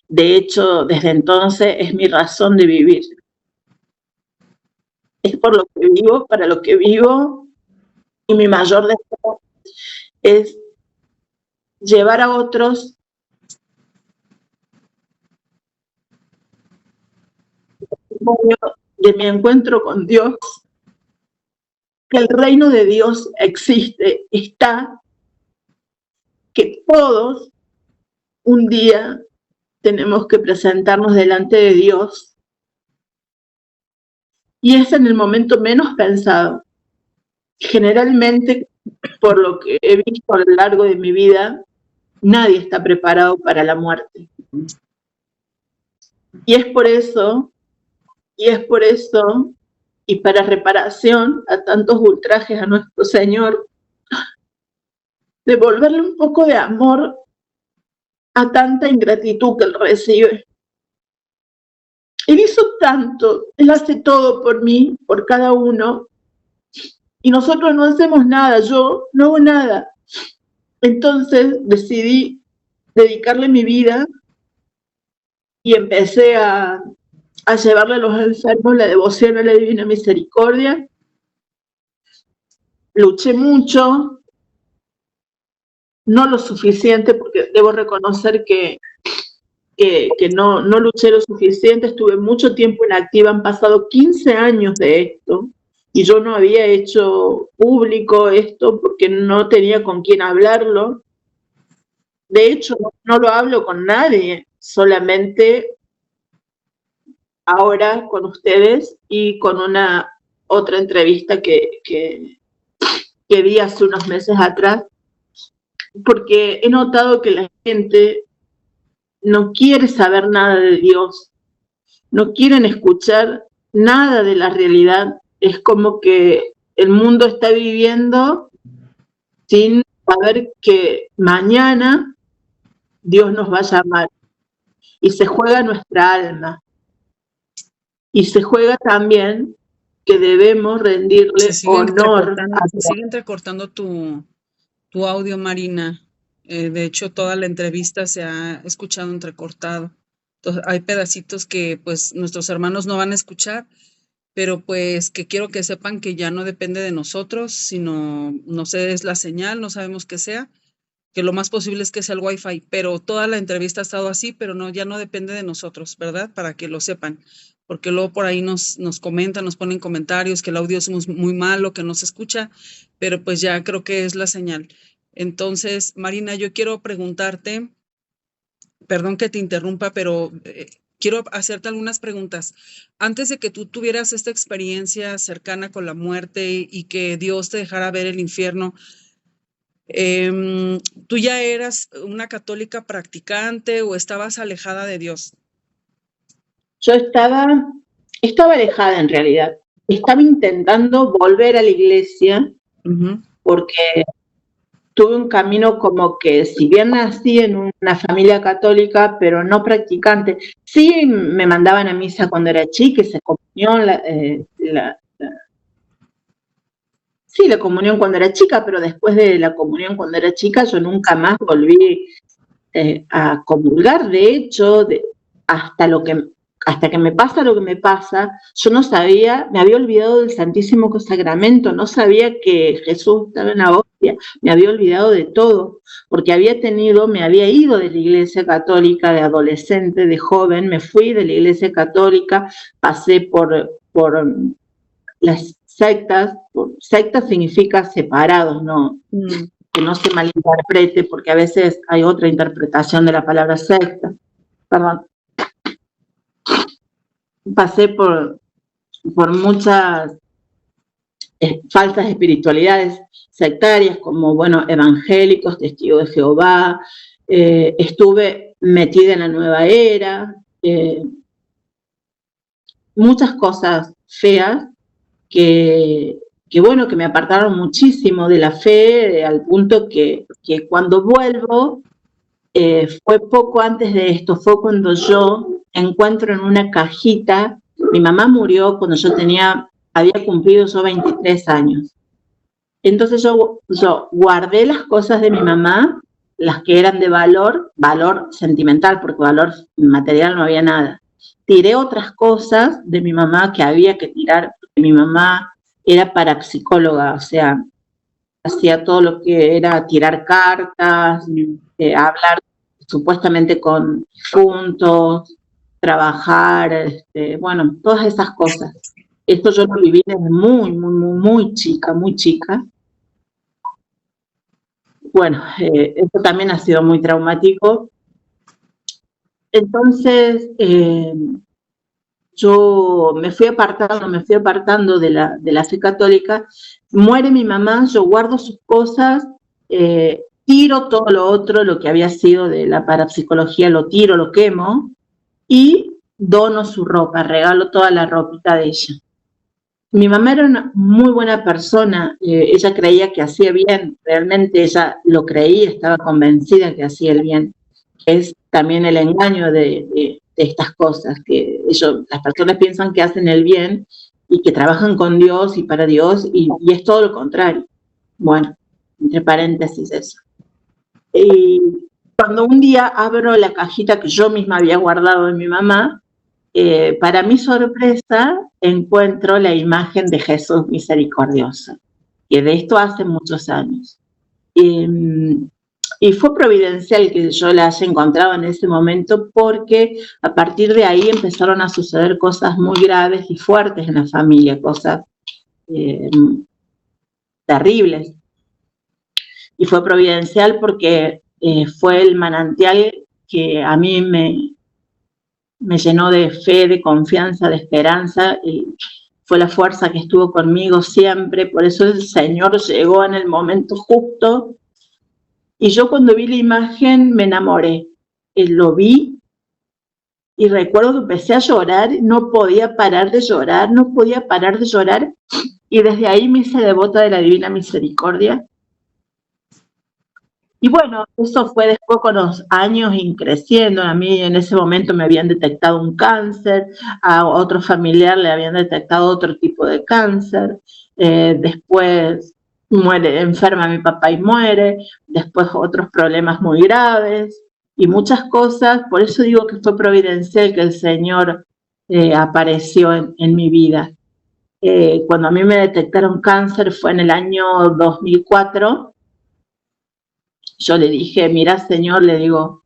De hecho, desde entonces es mi razón de vivir. Es por lo que vivo, para lo que vivo, y mi mayor deseo es llevar a otros de mi encuentro con Dios, que el reino de Dios existe, está, que todos un día tenemos que presentarnos delante de Dios, y es en el momento menos pensado. Generalmente, por lo que he visto a lo largo de mi vida, nadie está preparado para la muerte. Y es por eso, y para reparación a tantos ultrajes a nuestro Señor, devolverle un poco de amor a tanta ingratitud que Él recibe. Él hizo tanto, Él hace todo por mí, por cada uno, y nosotros no hacemos nada, yo no hago nada. Entonces decidí dedicarle mi vida y empecé a llevarle a los enfermos la devoción a la Divina Misericordia. Luché mucho, no lo suficiente, porque debo reconocer que no luché lo suficiente, estuve mucho tiempo inactiva, han pasado 15 años de esto, y yo no había hecho público esto porque no tenía con quién hablarlo. De hecho, no lo hablo con nadie, solamente ahora con ustedes y con una otra entrevista que vi hace unos meses atrás, porque he notado que la gente no quiere saber nada de Dios, no quieren escuchar nada de la realidad. Es como que el mundo está viviendo sin saber que mañana Dios nos va a llamar y se juega nuestra alma. Y se juega también que debemos rendirle honor a Dios. Se sigue entrecortando tu audio, Marina. De hecho, toda la entrevista se ha escuchado entrecortado. Entonces, hay pedacitos que pues nuestros hermanos no van a escuchar, pero pues que quiero que sepan que ya no depende de nosotros, sino, no sé, es la señal, no sabemos qué sea, que lo más posible es que sea el Wi-Fi, pero toda la entrevista ha estado así, pero no, ya no depende de nosotros, ¿verdad? Para que lo sepan, porque luego por ahí nos comentan, nos ponen comentarios que el audio es muy malo, que no se escucha, pero pues ya creo que es la señal. Entonces, Marina, yo quiero preguntarte, perdón que te interrumpa, pero quiero hacerte algunas preguntas. Antes de que tú tuvieras esta experiencia cercana con la muerte y que Dios te dejara ver el infierno, ¿tú ya eras una católica practicante o estabas alejada de Dios? Yo estaba alejada en realidad. Estaba intentando volver a la iglesia, porque tuve un camino como que, si bien nací en una familia católica, pero no practicante, sí me mandaban a misa cuando era chica, y se comunión, la comunión cuando era chica, pero después de la comunión cuando era chica yo nunca más volví a comulgar. De hecho, hasta lo que hasta que me pasa lo que me pasa, yo no sabía, me había olvidado del Santísimo Sacramento, no sabía que Jesús estaba en la hostia, me había olvidado de todo, porque me había ido de la Iglesia Católica de adolescente, de joven, me fui de la Iglesia Católica, pasé por las sectas significa separados, ¿no? Que no se malinterprete, porque a veces hay otra interpretación de la palabra secta. Perdón. Pasé por muchas falsas espiritualidades sectarias, como, bueno, evangélicos, testigos de Jehová, estuve metida en la nueva era, muchas cosas feas que bueno, que me apartaron muchísimo de la fe, al punto que cuando vuelvo, fue poco antes de esto, fue cuando yo encuentro en una cajita, mi mamá murió cuando había cumplido yo 23 años. Entonces yo guardé las cosas de mi mamá, las que eran de valor sentimental, porque valor material no había nada. Tiré otras cosas de mi mamá que había que tirar, porque mi mamá era parapsicóloga, o sea, hacía todo lo que era tirar cartas, hablar supuestamente con puntos, trabajar, bueno, todas esas cosas. Esto yo lo viví desde muy chica, muy chica. Bueno, esto también ha sido muy traumático. Entonces, yo me fui apartando de la fe católica. Muere mi mamá, yo guardo sus cosas, tiro todo lo otro, lo que había sido de la parapsicología, lo tiro, lo quemo y dono su ropa, regalo toda la ropita de ella. Mi mamá era una muy buena persona, ella creía que hacía bien, realmente ella lo creía, estaba convencida que hacía el bien. Es también el engaño de estas cosas, que las personas piensan que hacen el bien y que trabajan con Dios y para Dios, y es todo lo contrario. Bueno, entre paréntesis eso. Y cuando un día abro la cajita que yo misma había guardado de mi mamá, para mi sorpresa encuentro la imagen de Jesús misericordioso, que de esto hace muchos años. Y fue providencial que yo la haya encontrado en ese momento, porque a partir de ahí empezaron a suceder cosas muy graves y fuertes en la familia, cosas terribles. Y fue providencial porque fue el manantial que a mí me llenó de fe, de confianza, de esperanza, y fue la fuerza que estuvo conmigo siempre. Por eso el Señor llegó en el momento justo. Y yo cuando vi la imagen me enamoré. Lo vi y recuerdo que empecé a llorar, no podía parar de llorar, y desde ahí me hice devota de la Divina Misericordia. Y bueno, eso fue después con los años creciendo. A mí en ese momento me habían detectado un cáncer, a otro familiar le habían detectado otro tipo de cáncer, después enferma mi papá y muere, después otros problemas muy graves y muchas cosas. Por eso digo que fue providencial que el Señor apareció en mi vida. Cuando a mí me detectaron cáncer fue en el año 2004. Yo le dije, mira, Señor, le digo,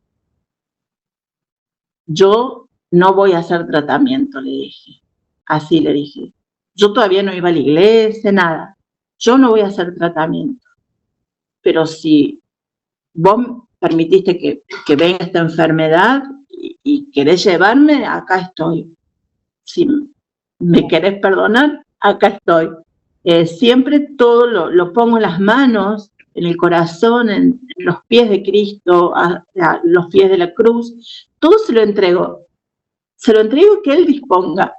yo no voy a hacer tratamiento, le dije. Así le dije. Yo todavía no iba a la iglesia, nada. Yo no voy a hacer tratamiento. Pero si vos permitiste que venga esta enfermedad y querés llevarme, acá estoy. Si me querés perdonar, acá estoy. Siempre todo lo pongo en las manos, en el corazón, en los pies de Cristo, a los pies de la cruz. Todo se lo entrego que Él disponga,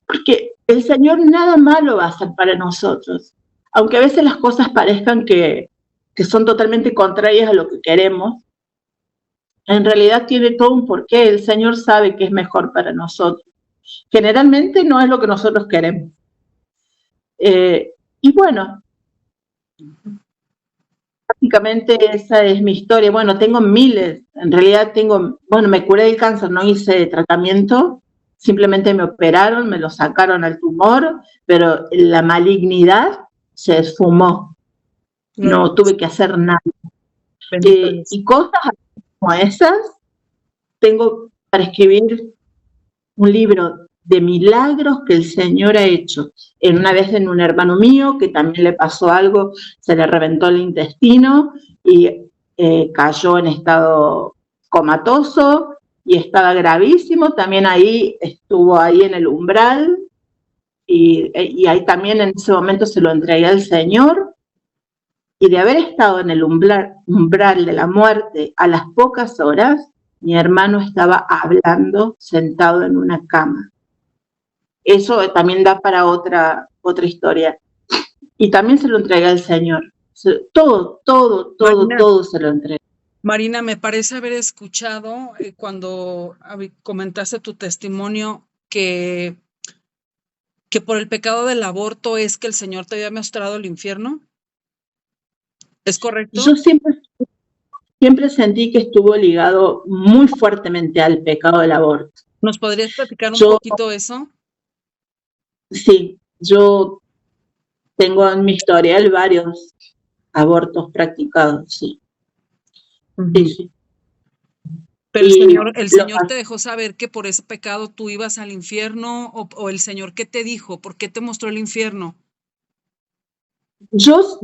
porque el Señor nada malo va a hacer para nosotros, aunque a veces las cosas parezcan que son totalmente contrarias a lo que queremos. En realidad tiene todo un porqué. El Señor sabe que es mejor para nosotros. Generalmente no es lo que nosotros queremos. Y bueno, básicamente esa es mi historia. Bueno, tengo miles, en realidad me curé del cáncer, no hice tratamiento, simplemente me operaron, me lo sacaron al tumor, pero la malignidad se esfumó. No tuve que hacer nada. Y cosas como esas, tengo para escribir un libro de milagros que el Señor ha hecho. Una vez en un hermano mío que también le pasó algo, se le reventó el intestino y cayó en estado comatoso y estaba gravísimo. También ahí estuvo ahí en el umbral y ahí también en ese momento se lo entregué al Señor. Y de haber estado en el umbral de la muerte, a las pocas horas, mi hermano estaba hablando sentado en una cama. Eso también da para otra historia. Y también se lo entregué al Señor. Todo se lo entregué. Marina, me parece haber escuchado cuando comentaste tu testimonio que por el pecado del aborto es que el Señor te había mostrado el infierno. ¿Es correcto? Yo siempre sentí que estuvo ligado muy fuertemente al pecado del aborto. ¿Nos podrías platicar un poquito eso? Sí, yo tengo en mi historial varios abortos practicados, sí. Sí. Pero el Señor te dejó saber que por ese pecado tú ibas al infierno, o el Señor, ¿qué te dijo? ¿Por qué te mostró el infierno? Yo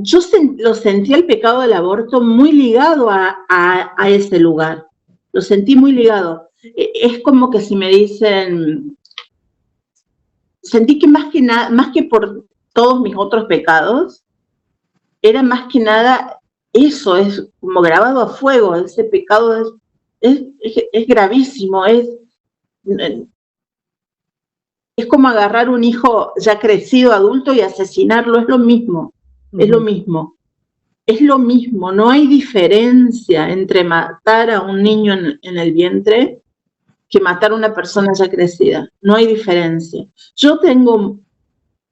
lo sentí el pecado del aborto muy ligado a ese lugar. Lo sentí muy ligado. Es como que si me dicen, sentí que más que por todos mis otros pecados, era más que nada eso, es como grabado a fuego. Ese pecado es gravísimo, es como agarrar un hijo ya crecido, adulto, y asesinarlo. Es lo mismo. Es lo mismo. Es lo mismo. No hay diferencia entre matar a un niño en el vientre que matar a una persona ya crecida. No hay diferencia. Yo tengo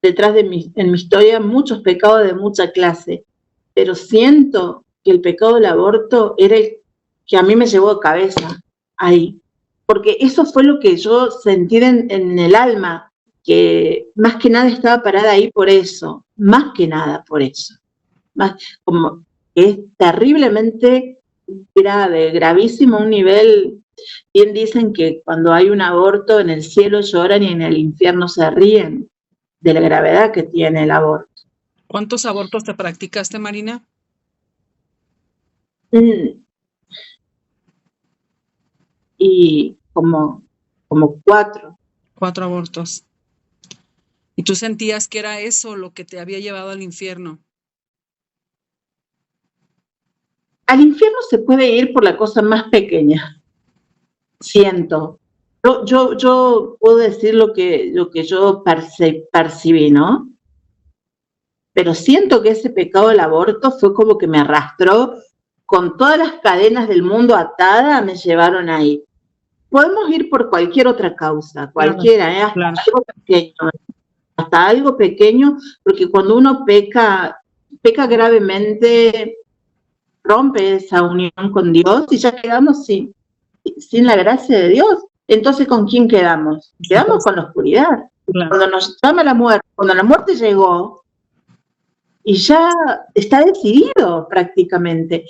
detrás en mi historia muchos pecados de mucha clase, pero siento que el pecado del aborto era el que a mí me llevó de cabeza ahí. Porque eso fue lo que yo sentí en el alma, que más que nada estaba parada ahí por eso, más que nada por eso. Como es terriblemente grave, gravísimo, un nivel. Bien dicen que cuando hay un aborto en el cielo lloran y en el infierno se ríen de la gravedad que tiene el aborto. ¿Cuántos abortos te practicaste, Marina? Y como 4. 4 abortos. ¿Y tú sentías que era eso lo que te había llevado al infierno? Al infierno se puede ir por la cosa más pequeña. Siento. Yo puedo decir lo que yo percibí, ¿no? Pero siento que ese pecado del aborto fue como que me arrastró con todas las cadenas del mundo atadas, me llevaron ahí. Podemos ir por cualquier otra causa, cualquiera, algo pequeño. Hasta algo pequeño, porque cuando uno peca gravemente, rompe esa unión con Dios y ya quedamos sin la gracia de Dios. Entonces, ¿con quién quedamos? Quedamos con la oscuridad. Cuando nos llama la muerte, cuando la muerte llegó, y ya está decidido prácticamente.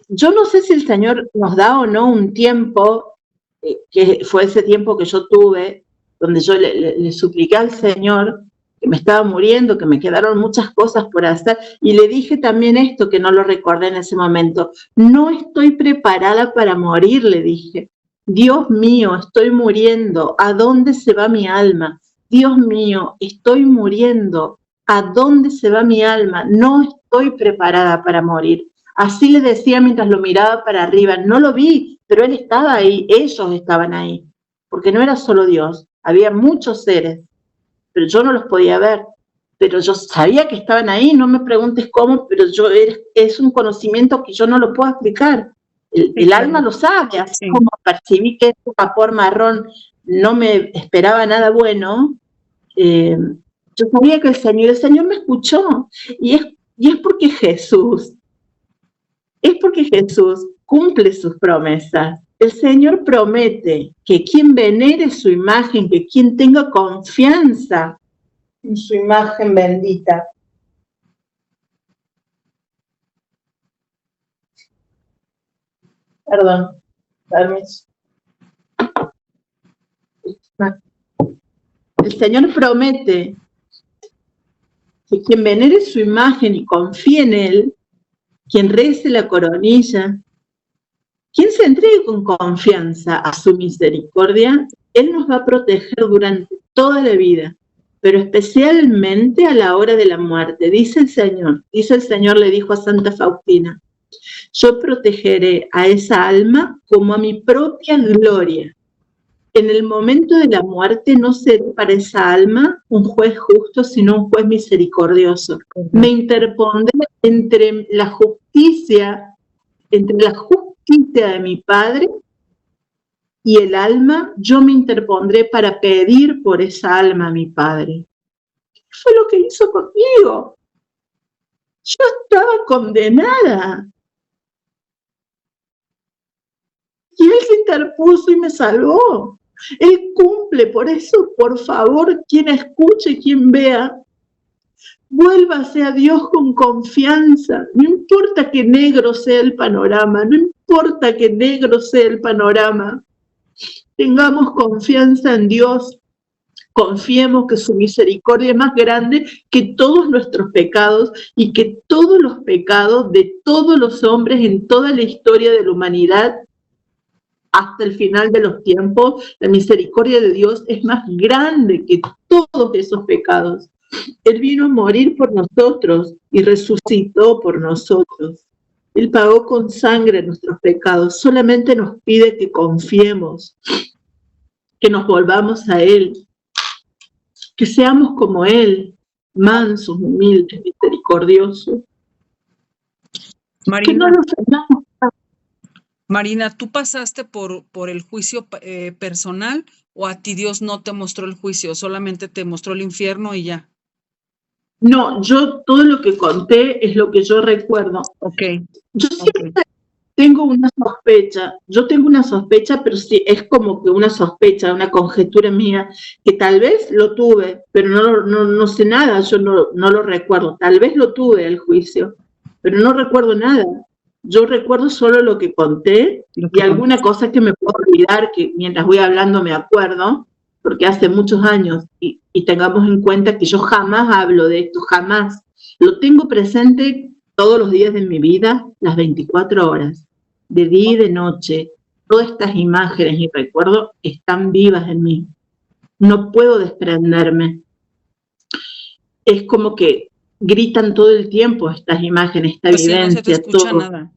Yo no sé si el Señor nos da o no un tiempo, que fue ese tiempo que yo tuve, donde yo le supliqué al Señor que me estaba muriendo, que me quedaron muchas cosas por hacer, y le dije también esto, que no lo recordé en ese momento: no estoy preparada para morir, le dije. Dios mío, estoy muriendo, ¿a dónde se va mi alma? Dios mío, estoy muriendo, ¿a dónde se va mi alma? No estoy preparada para morir. Así le decía mientras lo miraba para arriba. No lo vi, pero él estaba ahí, ellos estaban ahí, porque no era solo Dios, había muchos seres, pero yo no los podía ver, pero yo sabía que estaban ahí. No me preguntes cómo, pero es un conocimiento que yo no lo puedo explicar. El alma lo sabe, así como percibí que ese vapor marrón no me esperaba nada bueno. Yo sabía que el Señor me escuchó, y es porque Jesús cumple sus promesas. El Señor promete que quien venere su imagen, que quien tenga confianza en su imagen bendita, perdón, permiso. El Señor promete que quien venere su imagen y confíe en Él, quien rece la coronilla, quien se entregue con confianza a su misericordia, Él nos va a proteger durante toda la vida, pero especialmente a la hora de la muerte. Dice el Señor le dijo a Santa Faustina, yo protegeré a esa alma como a mi propia gloria. En el momento de la muerte no seré para esa alma un juez justo, sino un juez misericordioso. Me interpondré entre la justicia de mi Padre y el alma, yo me interpondré para pedir por esa alma a mi Padre. ¿Qué fue lo que hizo conmigo? Yo estaba condenada. Y Él se interpuso y me salvó. Él cumple, por eso, por favor, quien escuche, quien vea, vuélvase a Dios con confianza. No importa que negro sea el panorama, no importa que negro sea el panorama. Tengamos confianza en Dios. Confiemos que su misericordia es más grande que todos nuestros pecados y que todos los pecados de todos los hombres en toda la historia de la humanidad hasta el final de los tiempos, la misericordia de Dios es más grande que todos esos pecados. Él vino a morir por nosotros y resucitó por nosotros. Él pagó con sangre nuestros pecados. Solamente nos pide que confiemos, que nos volvamos a Él, que seamos como Él, mansos, humildes, misericordiosos. Marina, que no nos ofendamos. Marina, ¿tú pasaste por el juicio personal o a ti Dios no te mostró el juicio, solamente te mostró el infierno y ya? No, yo todo lo que conté es lo que yo recuerdo. Okay. Yo siempre tengo una sospecha, pero sí, es como que una sospecha, una conjetura mía, que tal vez lo tuve, pero no sé nada, yo no lo recuerdo. Tal vez lo tuve el juicio, pero no recuerdo nada. Yo recuerdo solo lo que conté y alguna cosa que me puedo olvidar, que mientras voy hablando me acuerdo, porque hace muchos años, y tengamos en cuenta que yo jamás hablo de esto, jamás. Lo tengo presente todos los días de mi vida, las 24 horas, de día y de noche. Todas estas imágenes y recuerdos están vivas en mí. No puedo desprenderme. Es como que gritan todo el tiempo estas imágenes, esta pues vivencia. Sí, no se te escucha todo. Nada.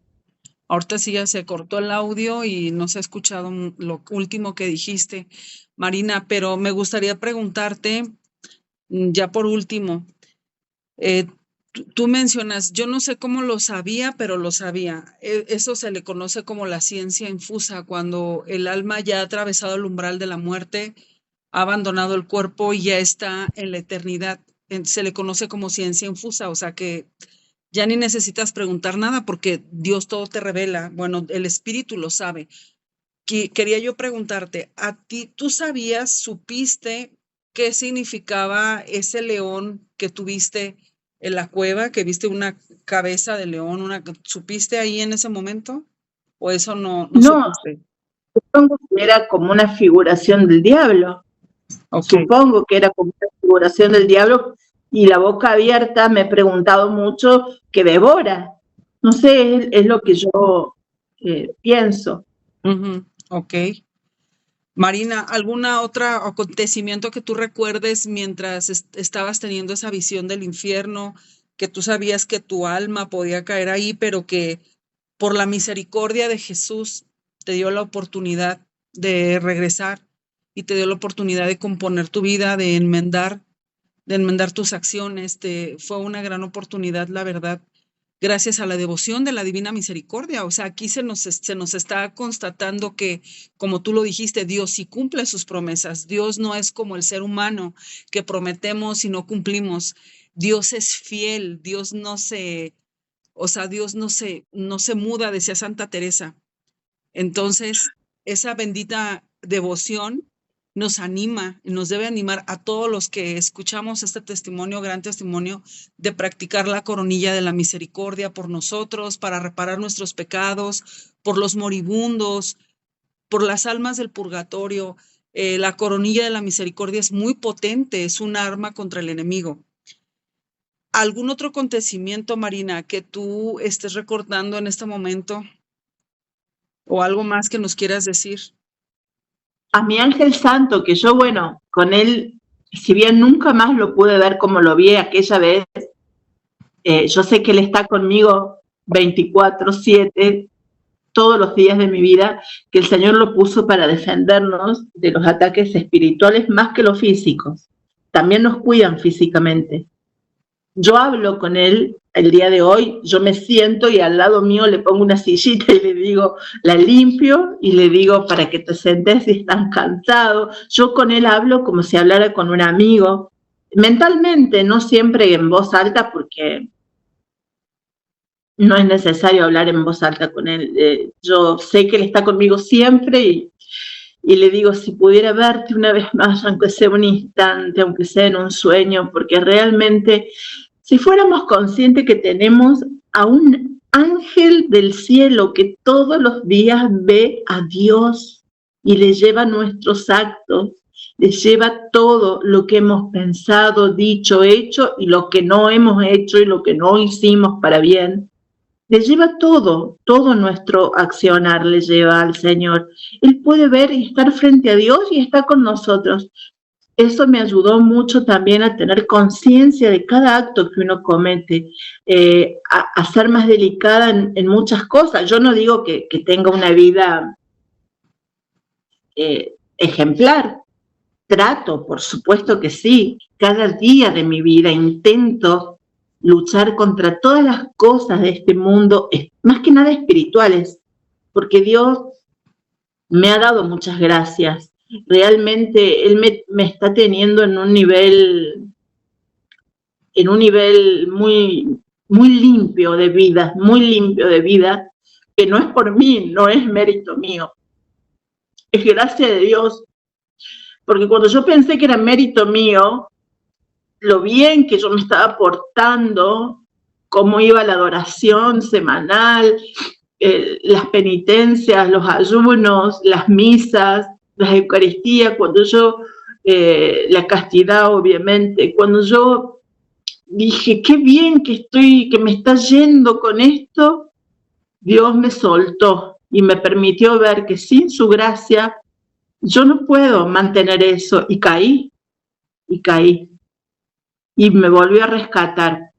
Ahorita sí ya se cortó el audio y no se ha escuchado lo último que dijiste, Marina, pero me gustaría preguntarte, ya por último, tú mencionas, yo no sé cómo lo sabía, pero lo sabía. Eso se le conoce como la ciencia infusa, cuando el alma ya ha atravesado el umbral de la muerte, ha abandonado el cuerpo y ya está en la eternidad. Se le conoce como ciencia infusa, o sea que ya ni necesitas preguntar nada porque Dios todo te revela. Bueno, el Espíritu lo sabe. Quería yo preguntarte, ¿a ti tú supiste qué significaba ese león que tuviste en la cueva, que viste una cabeza de león, ¿supiste ahí en ese momento? ¿O eso no supiste? Supongo que era como una figuración del diablo. Okay. Supongo que era como una figuración del diablo y la boca abierta me he preguntado mucho qué devora. No sé, es lo que yo pienso. Ok. Marina, ¿algún otro acontecimiento que tú recuerdes mientras estabas teniendo esa visión del infierno, que tú sabías que tu alma podía caer ahí, pero que por la misericordia de Jesús te dio la oportunidad de regresar y te dio la oportunidad de componer tu vida, de enmendar tus acciones? Fue una gran oportunidad, la verdad, gracias a la devoción de la Divina Misericordia. O sea, aquí se nos está constatando que, como tú lo dijiste, Dios sí cumple sus promesas. Dios no es como el ser humano que prometemos y no cumplimos. Dios es fiel, Dios no se muda, decía Santa Teresa. Entonces, esa bendita devoción nos anima, nos debe animar a todos los que escuchamos este testimonio, gran testimonio, de practicar la coronilla de la misericordia por nosotros, para reparar nuestros pecados, por los moribundos, por las almas del purgatorio. La coronilla de la misericordia es muy potente, es un arma contra el enemigo. ¿Algún otro acontecimiento, Marina, que tú estés recordando en este momento? ¿O algo más que nos quieras decir? A mi ángel santo, que yo, bueno, con él, si bien nunca más lo pude ver como lo vi aquella vez, yo sé que él está conmigo 24/7, todos los días de mi vida, que el Señor lo puso para defendernos de los ataques espirituales más que los físicos. También nos cuidan físicamente. Yo hablo con él el día de hoy, yo me siento y al lado mío le pongo una sillita y le digo, la limpio y le digo para que te sentes si estás cansado. Yo con él hablo como si hablara con un amigo, mentalmente, no siempre en voz alta porque no es necesario hablar en voz alta con él. Yo sé que él está conmigo siempre y le digo, si pudiera verte una vez más, aunque sea un instante, aunque sea en un sueño, porque realmente, si fuéramos conscientes que tenemos a un ángel del cielo que todos los días ve a Dios y le lleva nuestros actos, le lleva todo lo que hemos pensado, dicho, hecho y lo que no hemos hecho y lo que no hicimos para bien. Le lleva todo nuestro accionar le lleva al Señor. Él puede ver y estar frente a Dios y está con nosotros. Eso me ayudó mucho también a tener conciencia de cada acto que uno comete, a ser más delicada en muchas cosas. Yo no digo que tenga una vida ejemplar. Trato, por supuesto que sí. Cada día de mi vida intento luchar contra todas las cosas de este mundo, más que nada espirituales, porque Dios me ha dado muchas gracias. Realmente Él me está teniendo en un nivel muy, muy limpio de vida, que no es por mí, no es mérito mío, es gracia de Dios, porque cuando yo pensé que era mérito mío, lo bien que yo me estaba portando, cómo iba la adoración semanal, las penitencias, los ayunos, las misas, las eucaristías, cuando yo, la castidad obviamente, cuando yo dije, qué bien que me está yendo con esto, Dios me soltó y me permitió ver que sin su gracia yo no puedo mantener eso, y caí. Y me volvió a rescatar,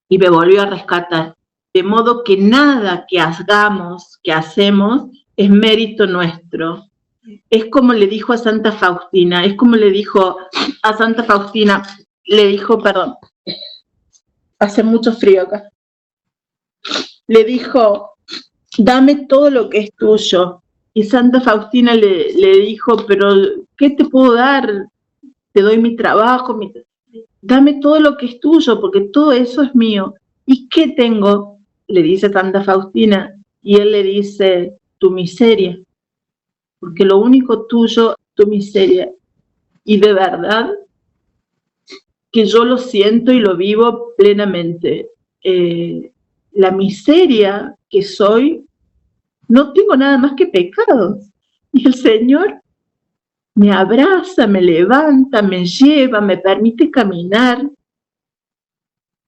de modo que nada que hagamos, que hacemos, es mérito nuestro. Es como le dijo a Santa Faustina, perdón, hace mucho frío acá, le dijo, dame todo lo que es tuyo. Y Santa Faustina le dijo, pero ¿qué te puedo dar? Te doy mi trabajo, dame todo lo que es tuyo, porque todo eso es mío. ¿Y qué tengo? Le dice Santa Faustina, y él le dice, tu miseria, porque lo único tuyo es tu miseria. Y de verdad que yo lo siento y lo vivo plenamente. La miseria que soy, no tengo nada más que pecados. Y el Señor me abraza, me levanta, me lleva, me permite caminar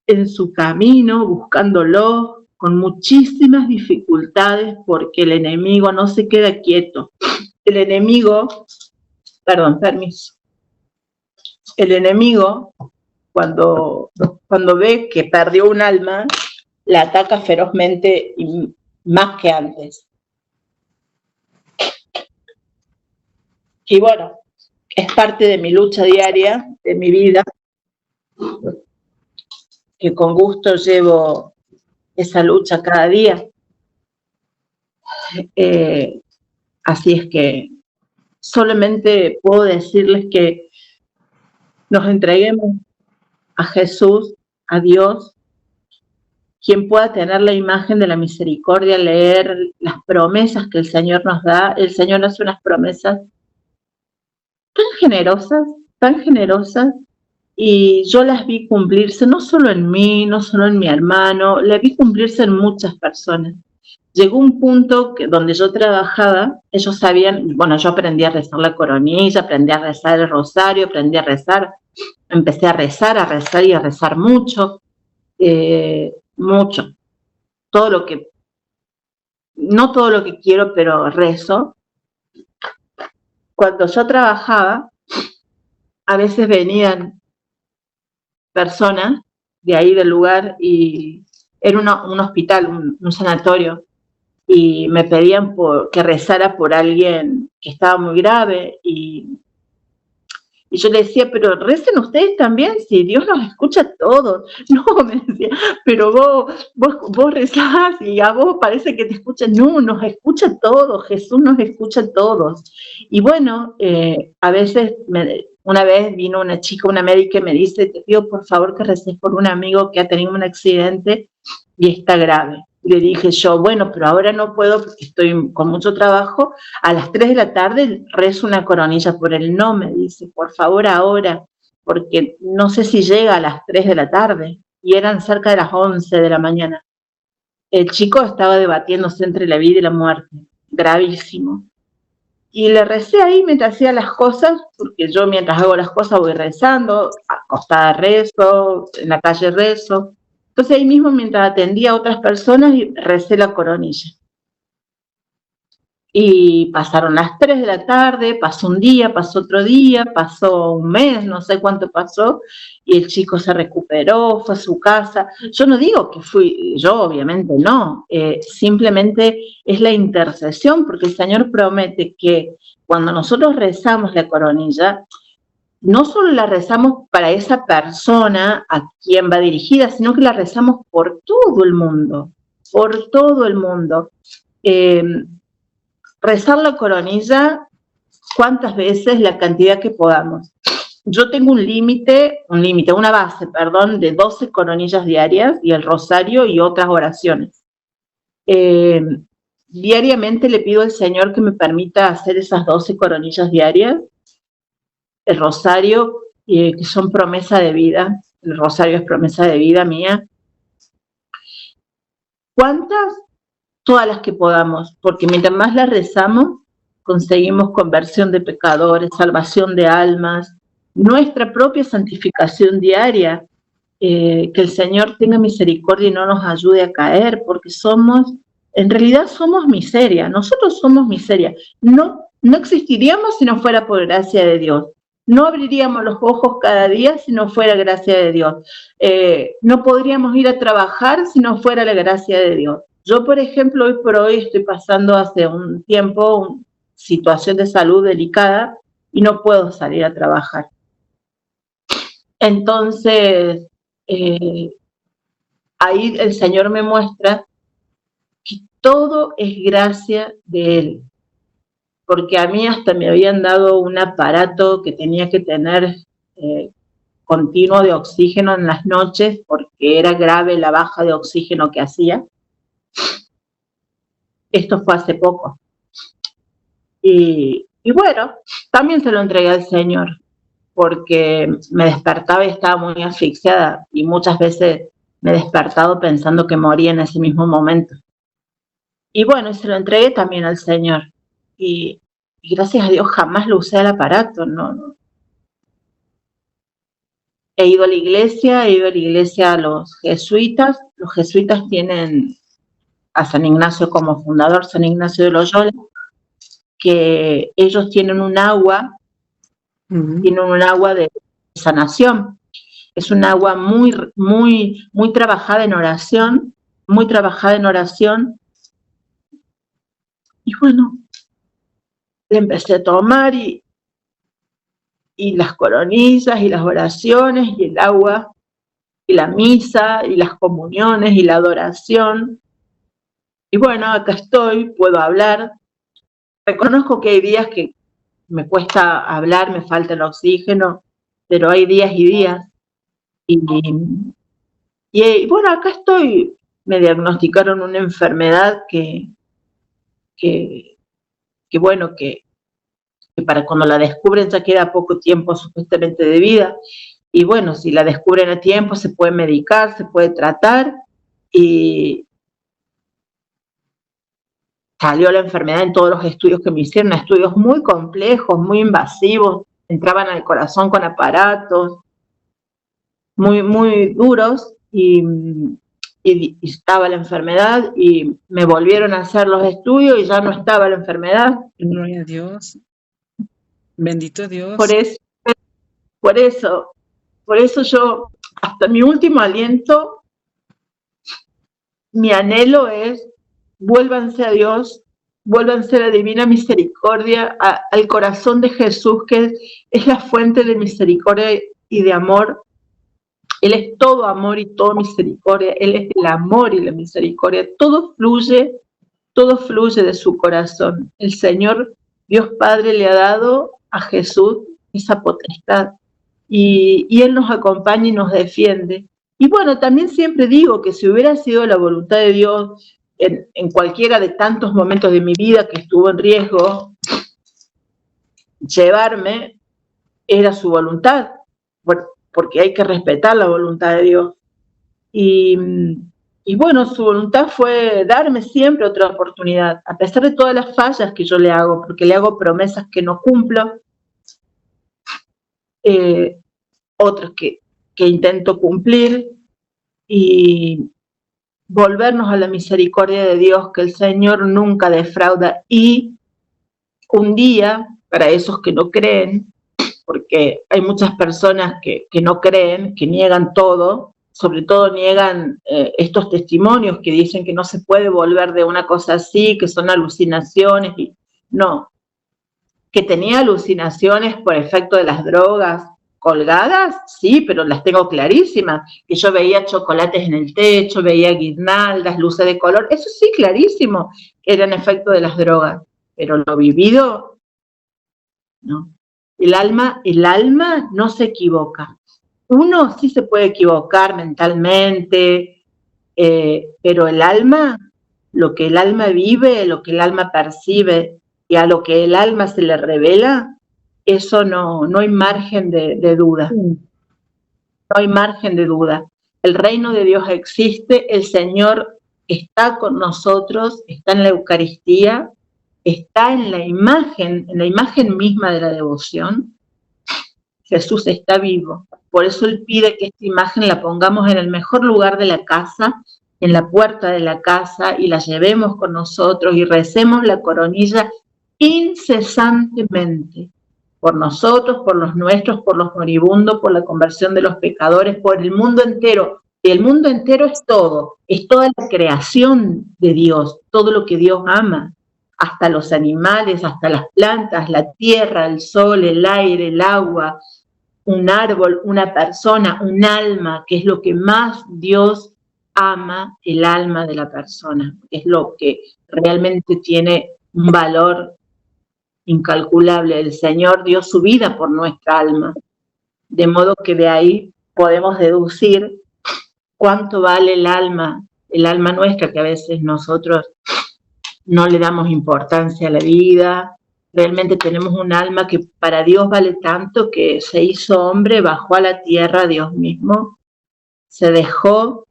en su camino, buscándolo, con muchísimas dificultades, porque el enemigo no se queda quieto. El enemigo, cuando ve que perdió un alma, la ataca ferozmente y más que antes. Y bueno, es parte de mi lucha diaria, de mi vida, que con gusto llevo esa lucha cada día. Así es que solamente puedo decirles que nos entreguemos a Jesús, a Dios. Quien pueda tener la imagen de la misericordia, leer las promesas que el Señor nos da. El Señor hace unas promesas tan generosas, y yo las vi cumplirse, no solo en mí, no solo en mi hermano, las vi cumplirse en muchas personas. Llegó un punto donde yo trabajaba, ellos sabían, bueno, yo aprendí a rezar la coronilla, aprendí a rezar el rosario, aprendí a rezar, empecé a rezar y a rezar mucho, mucho. No todo lo que quiero, pero rezo. Cuando yo trabajaba, a veces venían personas de ahí del lugar, y era un hospital, un sanatorio, y me pedían que rezara por alguien que estaba muy grave, y yo le decía, pero recen ustedes también, si Dios nos escucha a todos. No, me decía, pero vos rezás y a vos parece que te escuchan. No, nos escucha a todos, Jesús nos escucha a todos. Y bueno, a veces, una vez vino una chica, una médica, y me dice, te pido por favor que reces por un amigo que ha tenido un accidente y está grave. Le dije yo, bueno, pero ahora no puedo porque estoy con mucho trabajo. A las 3 de la tarde rezo una coronilla por él. No, me dice, por favor ahora, porque no sé si llega a las 3 de la tarde. Y eran cerca de las 11 de la mañana. El chico estaba debatiéndose entre la vida y la muerte, gravísimo. Y le recé ahí mientras hacía las cosas, porque yo mientras hago las cosas voy rezando, acostada rezo, en la calle rezo. Entonces ahí mismo, mientras atendía a otras personas, recé la coronilla. Y pasaron las 3 de la tarde, pasó un día, pasó otro día, pasó un mes, no sé cuánto pasó, y el chico se recuperó, fue a su casa. Yo no digo que fui yo, obviamente no, simplemente es la intercesión, porque el Señor promete que cuando nosotros rezamos la coronilla, no solo la rezamos para esa persona a quien va dirigida, sino que la rezamos por todo el mundo, por todo el mundo. Rezar la coronilla, ¿cuántas veces? La cantidad que podamos. Yo tengo una base, de 12 coronillas diarias, y el rosario y otras oraciones. Diariamente le pido al Señor que me permita hacer esas 12 coronillas diarias. El rosario, que son promesa de vida, el rosario es promesa de vida mía. ¿Cuántas? Todas las que podamos, porque mientras más las rezamos, conseguimos conversión de pecadores, salvación de almas, nuestra propia santificación diaria, que el Señor tenga misericordia y no nos ayude a caer, porque en realidad somos miseria, nosotros somos miseria. No existiríamos si no fuera por gracia de Dios. No abriríamos los ojos cada día si no fuera gracia de Dios. No podríamos ir a trabajar si no fuera la gracia de Dios. Yo, por ejemplo, hoy por hoy estoy pasando hace un tiempo una situación de salud delicada y no puedo salir a trabajar. Entonces, ahí el Señor me muestra que todo es gracia de Él. Porque a mí hasta me habían dado un aparato que tenía que tener continuo de oxígeno en las noches, porque era grave la baja de oxígeno que hacía. Esto fue hace poco. Y bueno, también se lo entregué al Señor, porque me despertaba y estaba muy asfixiada, y muchas veces me he despertado pensando que moría en ese mismo momento. Y bueno, se lo entregué también al Señor. Y gracias a Dios jamás lo usé el aparato, no. He ido a la iglesia a los jesuitas. Los jesuitas tienen a San Ignacio como fundador, San Ignacio de Loyola, que ellos tienen un agua, tienen un agua de sanación. Es un agua muy, muy, muy trabajada en oración, Y bueno, le empecé a tomar, y las coronillas, y las oraciones, y el agua, y la misa, y las comuniones, y la adoración. Y bueno, acá estoy, puedo hablar. Reconozco que hay días que me cuesta hablar, me falta el oxígeno, pero hay días y días. Y bueno, acá estoy. Me diagnosticaron una enfermedad que bueno, que para cuando la descubren ya queda poco tiempo supuestamente de vida. Y bueno, si la descubren a tiempo, se puede medicar, se puede tratar, y salió la enfermedad en todos los estudios que me hicieron, estudios muy complejos, muy invasivos, entraban al corazón con aparatos muy, muy duros, y estaba la enfermedad, y me volvieron a hacer los estudios y ya no estaba la enfermedad. Gloria a Dios. Bendito Dios. Por eso yo, hasta mi último aliento, mi anhelo es: vuélvanse a Dios, vuélvanse a la divina misericordia, al corazón de Jesús, que es la fuente de misericordia y de amor. Él es todo amor y todo misericordia. Él es el amor y la misericordia. Todo fluye de su corazón. El Señor, Dios Padre, le ha dado a Jesús esa potestad. Y Él nos acompaña y nos defiende. Y bueno, también siempre digo que si hubiera sido la voluntad de Dios en cualquiera de tantos momentos de mi vida que estuvo en riesgo, llevarme, era su voluntad, porque hay que respetar la voluntad de Dios. Y bueno, su voluntad fue darme siempre otra oportunidad, a pesar de todas las fallas que yo le hago, porque le hago promesas que no cumplo, otras que intento cumplir, y volvernos a la misericordia de Dios, que el Señor nunca defrauda. Y un día, para esos que no creen, porque hay muchas personas que no creen, que niegan todo, sobre todo niegan estos testimonios que dicen que no se puede volver de una cosa así, que son alucinaciones. Y no, que tenía alucinaciones por efecto de las drogas colgadas, sí, pero las tengo clarísimas, que yo veía chocolates en el techo, veía guirnaldas, luces de color, eso sí, clarísimo, eran efecto de las drogas, pero lo vivido, no. El alma no se equivoca. Uno sí se puede equivocar mentalmente, pero el alma, lo que el alma vive, lo que el alma percibe, y a lo que el alma se le revela, eso no hay margen de duda. No hay margen de duda. El reino de Dios existe, el Señor está con nosotros, está en la Eucaristía, está en la imagen misma de la devoción. Jesús está vivo. Por eso Él pide que esta imagen la pongamos en el mejor lugar de la casa, en la puerta de la casa, y la llevemos con nosotros y recemos la coronilla incesantemente, por nosotros, por los nuestros, por los moribundos, por la conversión de los pecadores, por el mundo entero. Y el mundo entero es todo, es toda la creación de Dios, todo lo que Dios ama, hasta los animales, hasta las plantas, la tierra, el sol, el aire, el agua, un árbol, una persona, un alma, que es lo que más Dios ama, el alma de la persona, es lo que realmente tiene un valor incalculable. El Señor dio su vida por nuestra alma, de modo que de ahí podemos deducir cuánto vale el alma nuestra, que a veces nosotros no le damos importancia a la vida. Realmente tenemos un alma que para Dios vale tanto, que se hizo hombre, bajó a la tierra, Dios mismo, se dejó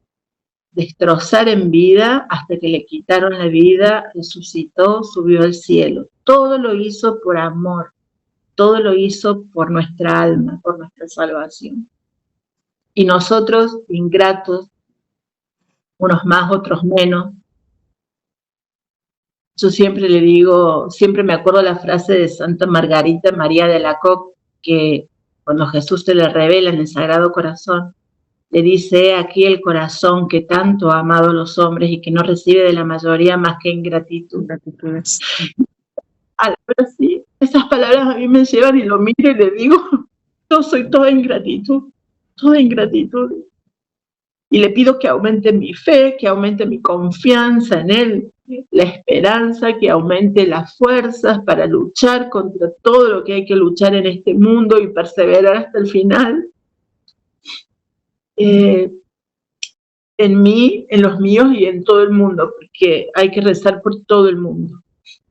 destrozar en vida hasta que le quitaron la vida, resucitó, subió al cielo. Todo lo hizo por amor, todo lo hizo por nuestra alma, por nuestra salvación. Y nosotros, ingratos, unos más, otros menos. Yo siempre le digo, siempre me acuerdo la frase de Santa Margarita María de Alacoque, que cuando Jesús se le revela en el Sagrado Corazón, le dice: aquí el corazón que tanto ha amado a los hombres y que no recibe de la mayoría más que ingratitud. Pero sí, esas palabras a mí me llevan, y lo miro y le digo: yo soy toda ingratitud, toda ingratitud. Y le pido que aumente mi fe, que aumente mi confianza en Él, la esperanza, que aumente las fuerzas para luchar contra todo lo que hay que luchar en este mundo y perseverar hasta el final. En mí, en los míos y en todo el mundo, porque hay que rezar por todo el mundo.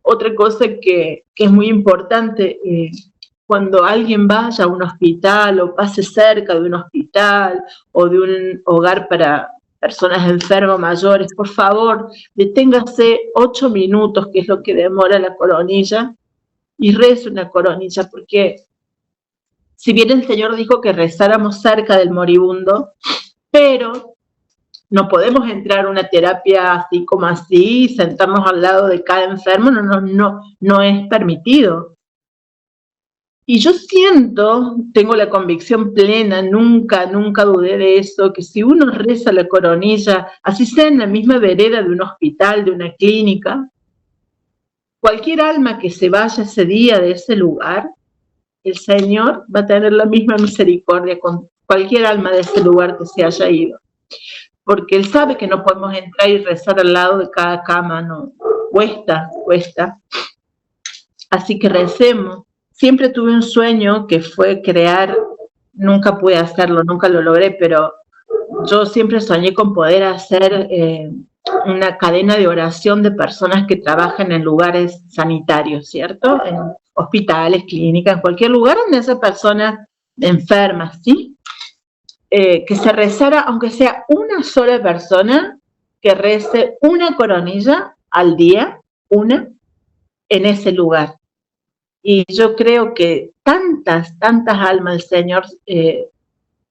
Otra cosa que es muy importante, cuando alguien vaya a un hospital o pase cerca de un hospital o de un hogar para personas enfermas mayores, por favor, deténgase 8 minutos, que es lo que demora la coronilla, y reza una coronilla, porque si bien el Señor dijo que rezáramos cerca del moribundo, pero no podemos entrar a una terapia así como así, sentarnos al lado de cada enfermo, no es permitido. Y yo siento, tengo la convicción plena, nunca dudé de eso, que si uno reza la coronilla, así sea en la misma vereda de un hospital, de una clínica, cualquier alma que se vaya ese día de ese lugar, el Señor va a tener la misma misericordia con cualquier alma de ese lugar que se haya ido. Porque Él sabe que no podemos entrar y rezar al lado de cada cama, no, cuesta. Así que recemos. Siempre tuve un sueño que fue crear, nunca pude hacerlo, nunca lo logré, pero yo siempre soñé con poder hacer una cadena de oración de personas que trabajan en lugares sanitarios, ¿cierto? En hospitales, clínicas, en cualquier lugar donde esa persona enferma, ¿sí? Que se rezara, aunque sea una sola persona, que rece una coronilla al día, una, en ese lugar. Y yo creo que tantas almas el Señor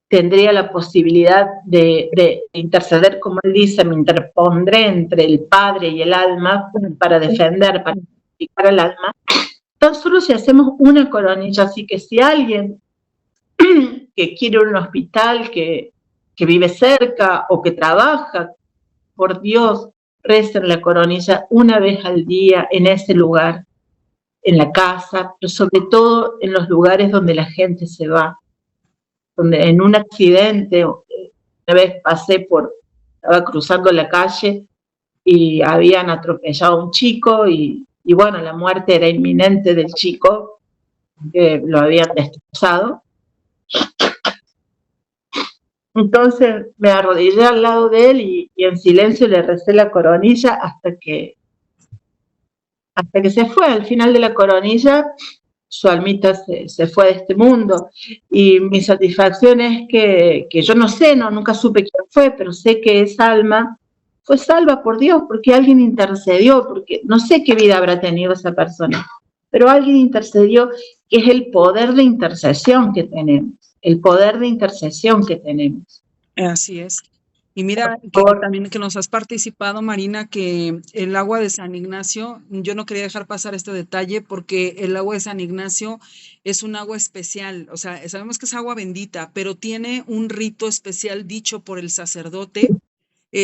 tendría la posibilidad de interceder, como Él dice, me interpondré entre el Padre y el alma para defender, para justificar al alma, tan solo si hacemos una coronilla. Así que si alguien que quiere ir a un hospital, que vive cerca o que trabaja, por Dios, recen la coronilla una vez al día en ese lugar, en la casa, pero sobre todo en los lugares donde la gente se va, donde en un accidente, una vez estaba cruzando la calle y habían atropellado a un chico y bueno, la muerte era inminente del chico, que lo habían destrozado. Entonces me arrodillé al lado de él y en silencio le recé la coronilla hasta que se fue. Al final de la coronilla, su almita se fue de este mundo. Y mi satisfacción es que yo no sé, nunca supe quién fue, pero sé que esa alma fue salva por Dios, porque alguien intercedió, porque no sé qué vida habrá tenido esa persona, pero alguien intercedió, que es el poder de intercesión que tenemos, el poder de intercesión que tenemos. Así es. Y mira, también que nos has participado, Marina, que el agua de San Ignacio, yo no quería dejar pasar este detalle porque el agua de San Ignacio es un agua especial, o sea, sabemos que es agua bendita, pero tiene un rito especial dicho por el sacerdote,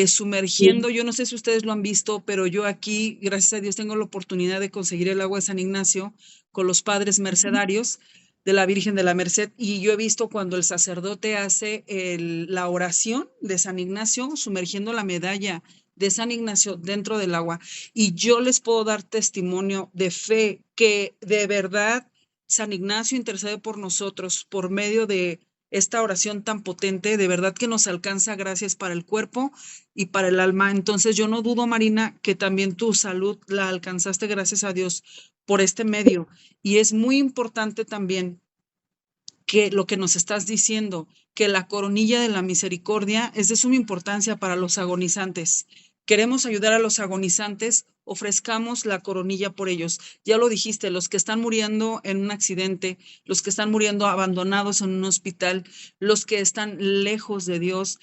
sumergiendo, yo no sé si ustedes lo han visto, pero yo aquí, gracias a Dios, tengo la oportunidad de conseguir el agua de San Ignacio con los padres mercedarios de la Virgen de la Merced, y yo he visto cuando el sacerdote hace la oración de San Ignacio, sumergiendo la medalla de San Ignacio dentro del agua, y yo les puedo dar testimonio de fe que de verdad San Ignacio intercede por nosotros por medio de esta oración tan potente, de verdad que nos alcanza gracias para el cuerpo y para el alma. Entonces yo no dudo, Marina, que también tu salud la alcanzaste gracias a Dios por este medio. Y es muy importante también que lo que nos estás diciendo, que la coronilla de la misericordia es de suma importancia para los agonizantes. Queremos ayudar a los agonizantes, ofrezcamos la coronilla por ellos. Ya lo dijiste, los que están muriendo en un accidente, los que están muriendo abandonados en un hospital, los que están lejos de Dios,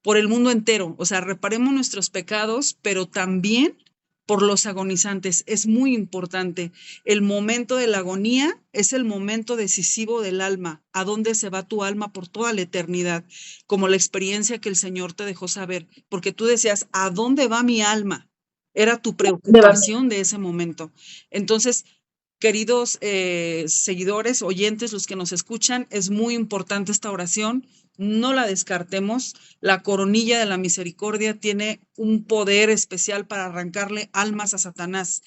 por el mundo entero. O sea, reparemos nuestros pecados, pero también por los agonizantes. Es muy importante. El momento de la agonía es el momento decisivo del alma. ¿A dónde se va tu alma por toda la eternidad? Como la experiencia que el Señor te dejó saber, porque tú decías, ¿a dónde va mi alma? Era tu preocupación de ese momento. Entonces, queridos seguidores, oyentes, los que nos escuchan, es muy importante esta oración. No la descartemos. La coronilla de la misericordia tiene un poder especial para arrancarle almas a Satanás,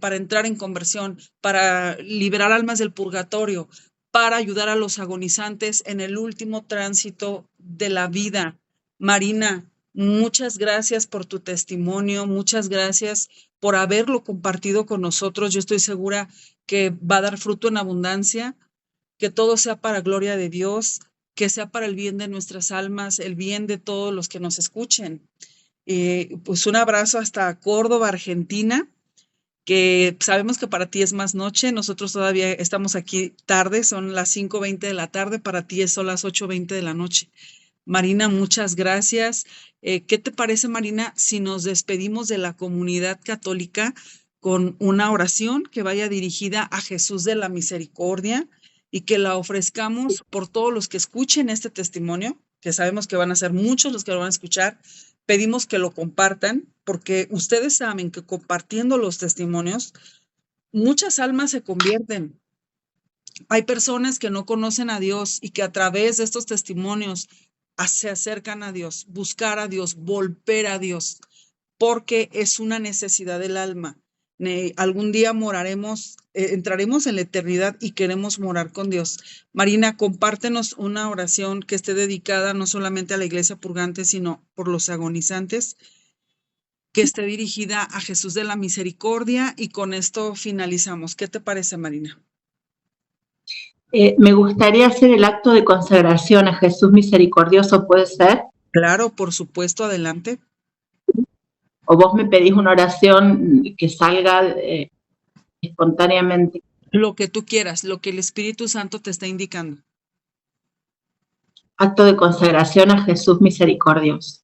para entrar en conversión, para liberar almas del purgatorio, para ayudar a los agonizantes en el último tránsito de la vida. Marina, Muchas gracias por tu testimonio, muchas gracias por haberlo compartido con nosotros. Yo estoy segura que va a dar fruto en abundancia, que todo sea para gloria de Dios, que sea para el bien de nuestras almas, el bien de todos los que nos escuchen. Pues un abrazo hasta Córdoba, Argentina, que sabemos que para ti es más noche, nosotros todavía estamos aquí tarde, son las 5:20 de la tarde, para ti son las 8:20 de la noche. Marina, muchas gracias. ¿Qué te parece, Marina, si nos despedimos de la comunidad católica con una oración que vaya dirigida a Jesús de la Misericordia y que la ofrezcamos por todos los que escuchen este testimonio, que sabemos que van a ser muchos los que lo van a escuchar? Pedimos que lo compartan porque ustedes saben que compartiendo los testimonios, muchas almas se convierten. Hay personas que no conocen a Dios y que a través de estos testimonios se acercan a Dios, buscar a Dios, volver a Dios, porque es una necesidad del alma. Algún día moraremos, entraremos en la eternidad y queremos morar con Dios. Marina, compártenos una oración que esté dedicada no solamente a la iglesia purgante, sino por los agonizantes, que esté dirigida a Jesús de la Misericordia, y con esto finalizamos. ¿Qué te parece, Marina? Me gustaría hacer el acto de consagración a Jesús misericordioso, ¿puede ser? Claro, por supuesto, adelante. ¿O vos me pedís una oración que salga espontáneamente? Lo que tú quieras, lo que el Espíritu Santo te está indicando. Acto de consagración a Jesús misericordioso.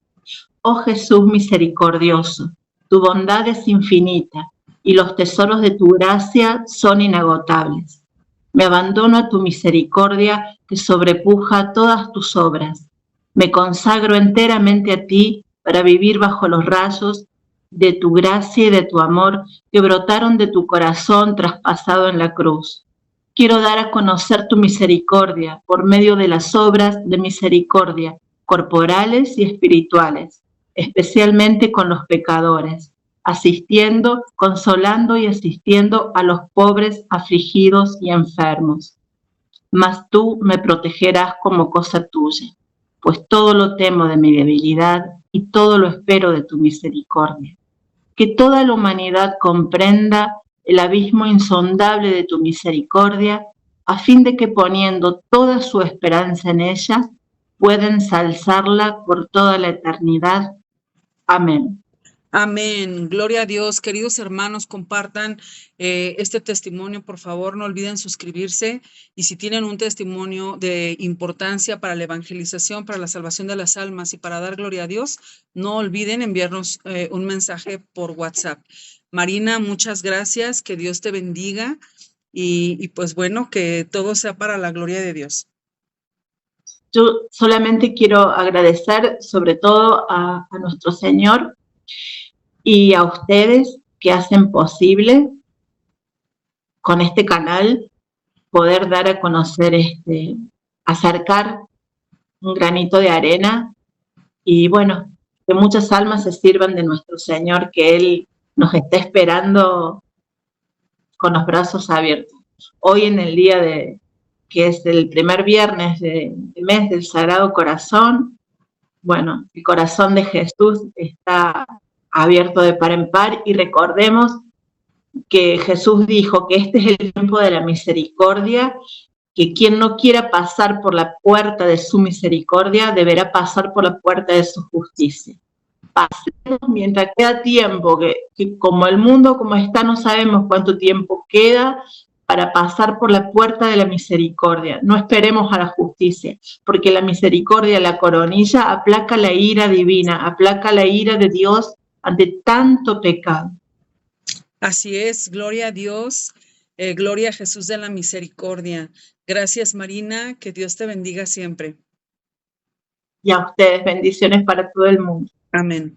Oh Jesús misericordioso, tu bondad es infinita y los tesoros de tu gracia son inagotables. Me abandono a tu misericordia que sobrepuja todas tus obras. Me consagro enteramente a ti para vivir bajo los rayos de tu gracia y de tu amor que brotaron de tu corazón traspasado en la cruz. Quiero dar a conocer tu misericordia por medio de las obras de misericordia corporales y espirituales, especialmente con los pecadores, asistiendo, consolando y asistiendo a los pobres, afligidos y enfermos. Mas tú me protegerás como cosa tuya, pues todo lo temo de mi debilidad y todo lo espero de tu misericordia. Que toda la humanidad comprenda el abismo insondable de tu misericordia, a fin de que poniendo toda su esperanza en ella, pueda ensalzarla por toda la eternidad. Amén. Amén. Gloria a Dios. Queridos hermanos, compartan este testimonio, por favor. No olviden suscribirse. Y si tienen un testimonio de importancia para la evangelización, para la salvación de las almas y para dar gloria a Dios, no olviden enviarnos un mensaje por WhatsApp. Marina, muchas gracias. Que Dios te bendiga. Y pues bueno, que todo sea para la gloria de Dios. Yo solamente quiero agradecer sobre todo a nuestro Señor y a ustedes que hacen posible con este canal poder dar a conocer, acercar un granito de arena y bueno, que muchas almas se sirvan de nuestro Señor, que Él nos está esperando con los brazos abiertos. Hoy en el día que es el primer viernes del mes del Sagrado Corazón, bueno, el corazón de Jesús está abierto de par en par y recordemos que Jesús dijo que este es el tiempo de la misericordia, que quien no quiera pasar por la puerta de su misericordia deberá pasar por la puerta de su justicia. Pasemos mientras queda tiempo, que como el mundo como está no sabemos cuánto tiempo queda para pasar por la puerta de la misericordia. No esperemos a la justicia, porque la misericordia, la coronilla, aplaca la ira divina, aplaca la ira de Dios ante tanto pecado. Así es, gloria a Dios, gloria a Jesús de la Misericordia. Gracias, Marina, que Dios te bendiga siempre. Y a ustedes, bendiciones para todo el mundo. Amén.